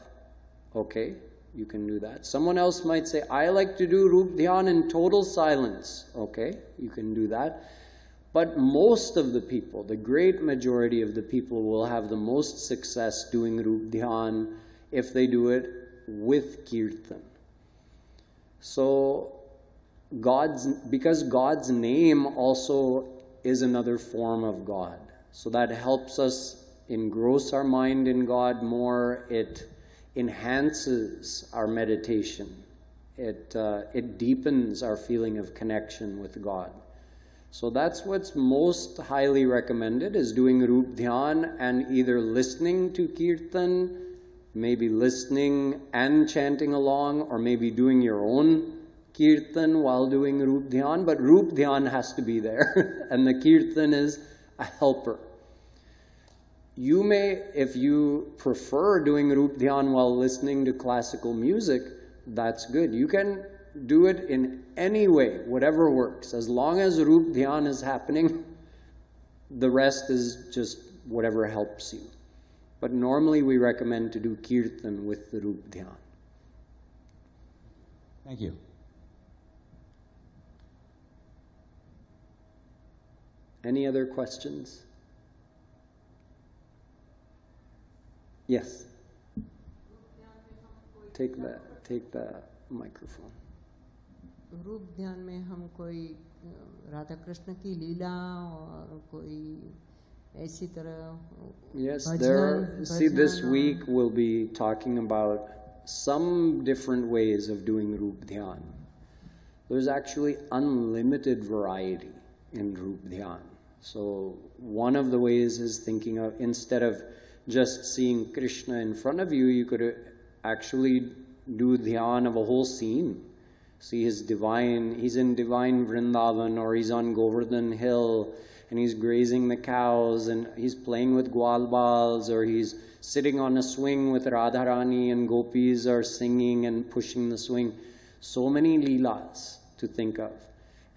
Okay, you can do that. Someone else might say, I like to do Roopdhyan in total silence. Okay, you can do that. But most of the people, the great majority of the people, will have the most success doing Roopdhyan if they do it with kirtan. So, because God's name also is another form of God. So that helps us engross our mind in God more. It enhances our meditation. It deepens our feeling of connection with God. So that's what's most highly recommended, is doing Roopdhyan and either listening to kirtan, maybe listening and chanting along, or maybe doing your own kirtan while doing Roopdhyan. But Roopdhyan has to be there, and the kirtan is a helper. You may, if you prefer doing Roopdhyan while listening to classical music, that's good. You can do it in any way, whatever works. As long as Roopdhyan is happening, the rest is just whatever helps you. But normally we recommend to do kirtan with the Roopdhyan. Thank you. Any other questions? Yes. Take the microphone. रूप ध्यान में हम कोई राधा कृष्ण की लीला और कोई ऐसी तरह Yes, bhajan see, this bhajan week we'll be talking about some different ways of doing Roopdhyan. There's actually unlimited variety in Roopdhyan. So one of the ways is thinking of, instead of just seeing Krishna in front of you, you could actually do dhyan of a whole scene. See he's in divine Vrindavan, or he's on Govardhan Hill, and he's grazing the cows, and he's playing with Gwalbals, or he's sitting on a swing with Radharani, and gopis are singing and pushing the swing. So many leelas to think of.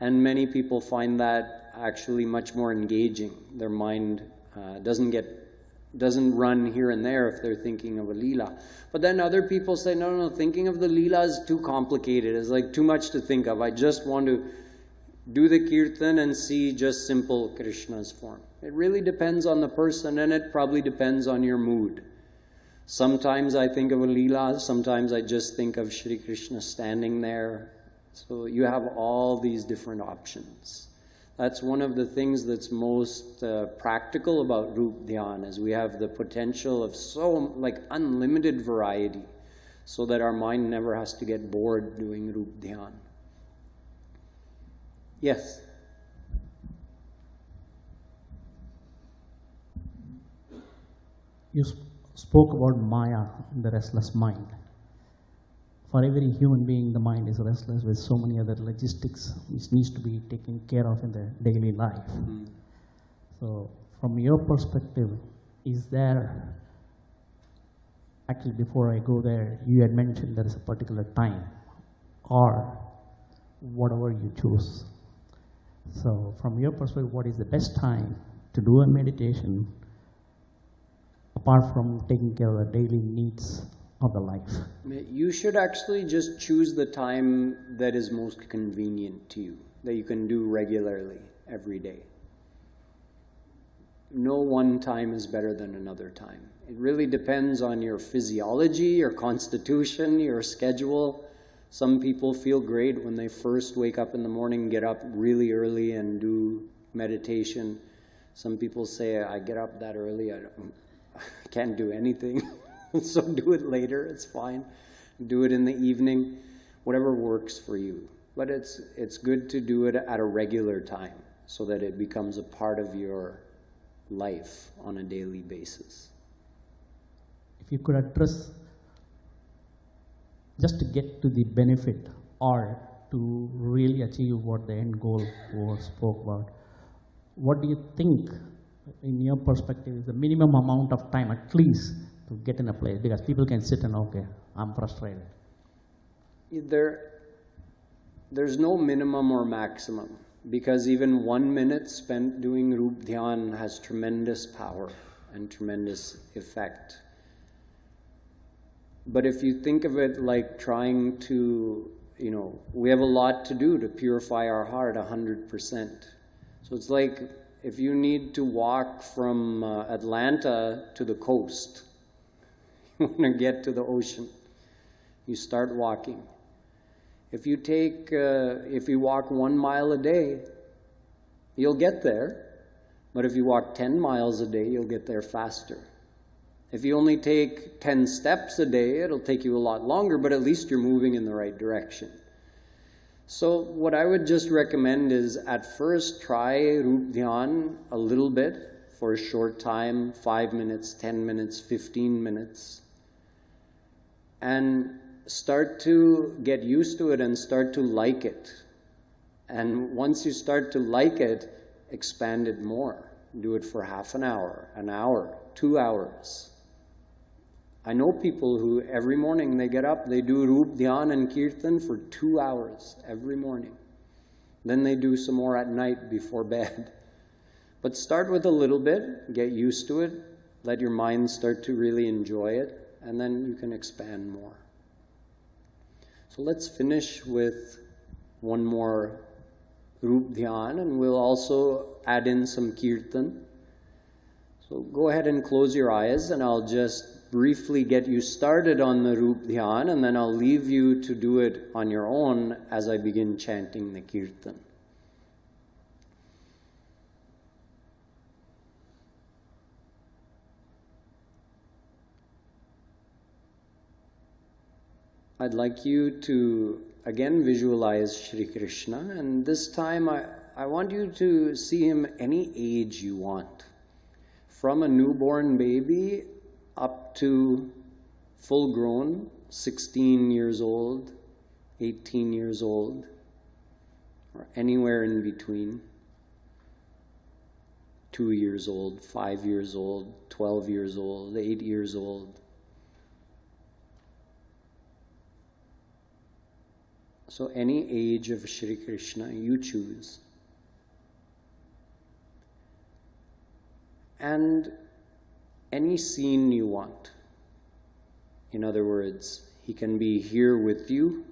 And many people find that actually much more engaging. Their mind doesn't run here and there if they're thinking of a leela. But then other people say, no, thinking of the leela is too complicated. It's like too much to think of. I just want to do the kirtan and see just simple Krishna's form. It really depends on the person, and it probably depends on your mood. Sometimes I think of a leela, sometimes I just think of Shri Krishna standing there. So you have all these different options. That's one of the things that's most practical about Roopdhyan, is we have the potential of unlimited variety, so that our mind never has to get bored doing Roopdhyan. Yes? You spoke about Maya, the restless mind. For every human being, the mind is restless with so many other logistics which needs to be taken care of in their daily life. Mm. So, from your perspective, is there, actually before I go there, you had mentioned there is a particular time, or whatever you choose. So, from your perspective, what is the best time to do a meditation, apart from taking care of the daily needs of the life? You should actually just choose the time that is most convenient to you, that you can do regularly every day. No one time is better than another time. It really depends on your physiology, your constitution, your schedule. Some people feel great when they first wake up in the morning, get up really early and do meditation. Some people say, I get up that early, I can't do anything. So do it later, it's fine. do it in the evening, whatever works for you. But it's good to do it at a regular time so that it becomes a part of your life on a daily basis. If you could address, just to get to the benefit or to really achieve what the end goal was spoke about, what do you think, in your perspective, is the minimum amount of time at least to get in a place? Because people can sit and, okay, I'm frustrated. There's no minimum or maximum, because even 1 minute spent doing Roopdhyan has tremendous power and tremendous effect. But if you think of it like trying to, we have a lot to do to purify our heart 100%. So it's like if you need to walk from Atlanta to the coast, you want to get to the ocean, you start walking. If you walk 1 mile a day, you'll get there. But if you walk 10 miles a day, you'll get there faster. If you only take 10 steps a day, it'll take you a lot longer, but at least you're moving in the right direction. So what I would just recommend is, at first, try Roopdhyan a little bit for a short time, 5 minutes, 10 minutes, 15 minutes. And start to get used to it and start to like it. And once you start to like it, expand it more. Do it for half an hour, 2 hours. I know people who every morning they get up, they do Roopdhyan and Kirtan for 2 hours every morning. Then they do some more at night before bed. But start with a little bit, get used to it, let your mind start to really enjoy it, and then you can expand more. So let's finish with one more Roopdhyan, and we'll also add in some Kirtan. So go ahead and close your eyes, and I'll just briefly get you started on the Roopdhyan, and then I'll leave you to do it on your own as I begin chanting the Kirtan. I'd like you to again visualize Shri Krishna, and this time I want you to see him any age you want. From a newborn baby up to full grown, 16 years old, 18 years old, or anywhere in between. 2 years old, 5 years old, 12 years old, 8 years old. So any age of Shri Krishna you choose. And any scene you want. In other words, he can be here with you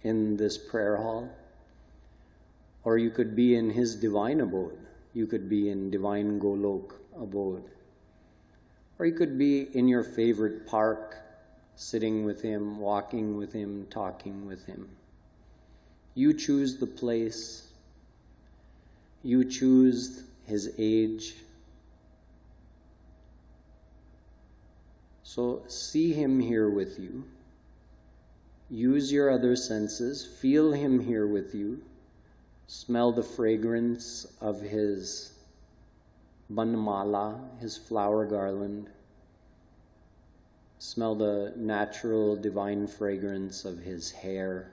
in this prayer hall, or you could be in his divine abode. You could be in divine Golok abode. Or you could be in your favorite park, sitting with him, walking with him, talking with him. You choose the place. You choose his age. So see him here with you. Use your other senses. Feel him here with you. Smell the fragrance of his banmala, his flower garland. Smell the natural divine fragrance of his hair.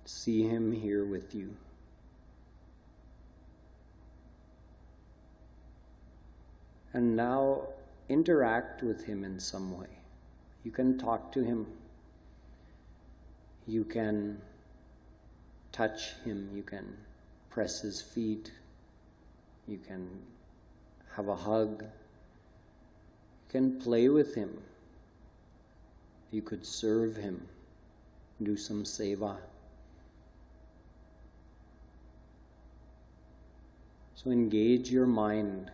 See him here with you. And now interact with him in some way. You can talk to him. You can touch him. You can press his feet. You can have a hug. You can play with him. You could serve him. Do some seva. So engage your mind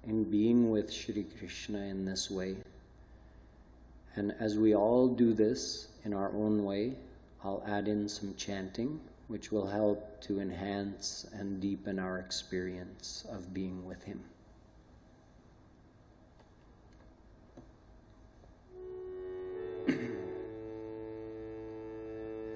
in being with Shri Krishna in this way. And as we all do this in our own way, I'll add in some chanting, which will help to enhance and deepen our experience of being with him.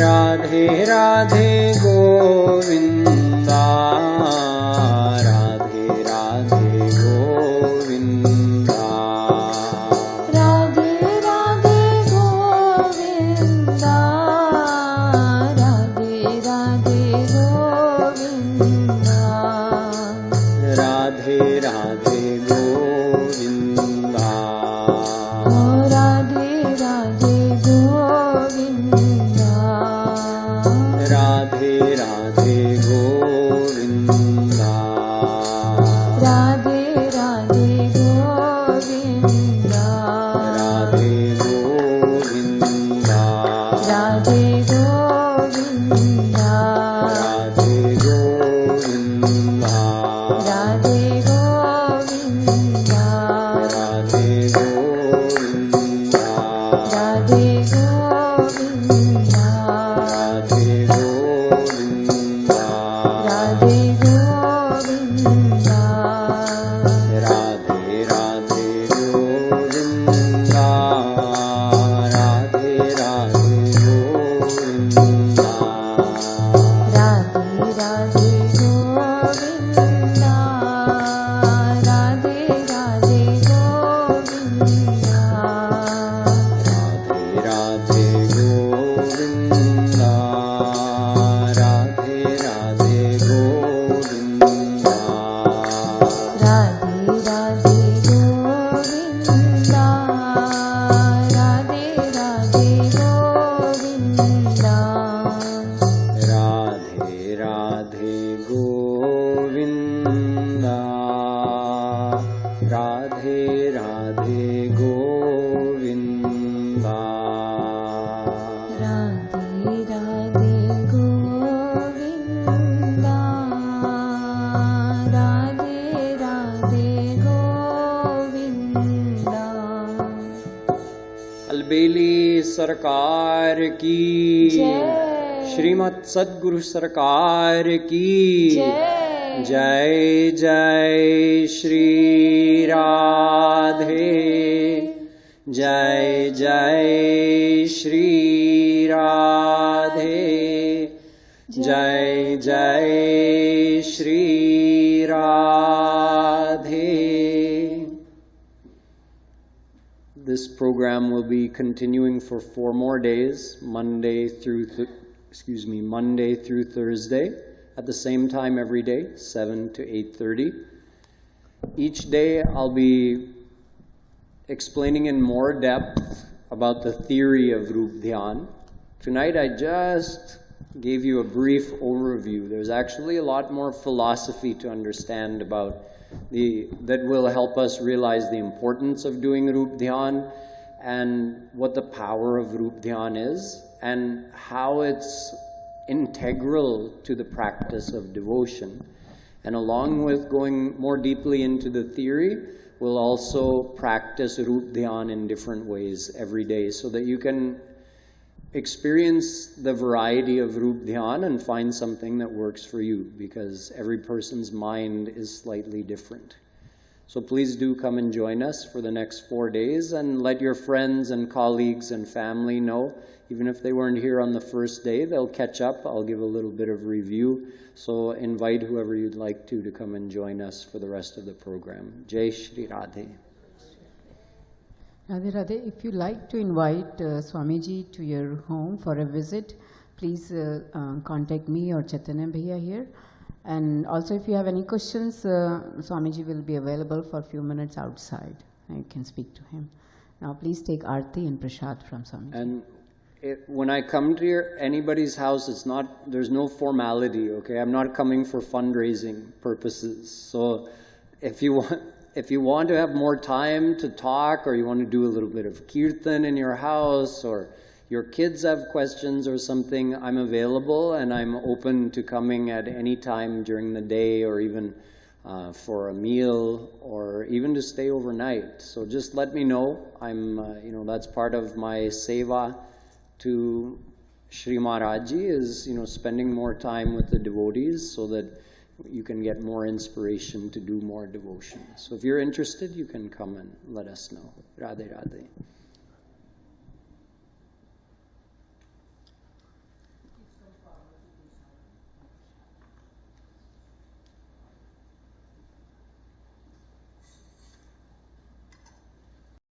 Radhe Radhe Govinda, Radhe Radhe Govinda, Radhe Radhe Govinda, Radhe Radhe Govinda, Radhe Radhe Govinda, oh Radhe Radhe Govinda, Radhe Radhe Govinda, Radhe Radhe Govinda, Radhe Govinda, Radhe Govinda, Radhe Govinda, Radhe Govinda, Radhe Govinda, Radhe Govinda, Radhe Govinda, Radhe Govinda, Radhe Radhe Govinda, Radhe Radhe Govinda, Radhe Radhe Govinda, Radhe Radhe Govinda, Radhe Radhe Govinda, Radhe Radhe Govinda, Radhe Radhe Govinda, Radhe Radhe Govinda, Radhe Radhe Govinda, Radhe Radhe Govinda, Radhe Radhe Govinda, Radhe Radhe Govinda. अलबेली सरकार की, जय। श्रीमत सद्गुरु सरकार की जय। जय जय श्री राधे, जय जय श्री राधे, जय जय Shri Radhe. This program will be continuing for 4 more days, Monday through Thursday, at the same time every day, 7 to 8:30. Each day I'll be explaining in more depth about the theory of Roopdhyan. Tonight I just gave you a brief overview. There's actually a lot more philosophy to understand about that will help us realize the importance of doing Roopdhyan and what the power of Roopdhyan is and how it's integral to the practice of devotion. And along with going more deeply into the theory, we'll also practice Roopdhyan in different ways every day so that you can experience the variety of Roopdhyan and find something that works for you, because every person's mind is slightly different. So please do come and join us for the next 4 days, and let your friends and colleagues and family know. Even if they weren't here on the first day, they'll catch up. I'll give a little bit of review. So invite whoever you'd like to come and join us for the rest of the program. Jai Shri Radhe. Radhe Radhe, if you like to invite Swamiji to your home for a visit, please contact me or Chaitanya Bhaiya here. And also if you have any questions, Swamiji will be available for a few minutes outside. You can speak to him. Now please take Aarti and Prasad from Swamiji. And when I come to anybody's house, there's no formality, okay? I'm not coming for fundraising purposes. So if you want to have more time to talk, or you want to do a little bit of kirtan in your house, or your kids have questions or something, I'm available and I'm open to coming at any time during the day, or even for a meal, or even to stay overnight. So just let me know. That's part of my seva to Shri Maharajji is, spending more time with the devotees so that you can get more inspiration to do more devotion. So if you're interested, you can come and let us know. Radhe Radhe.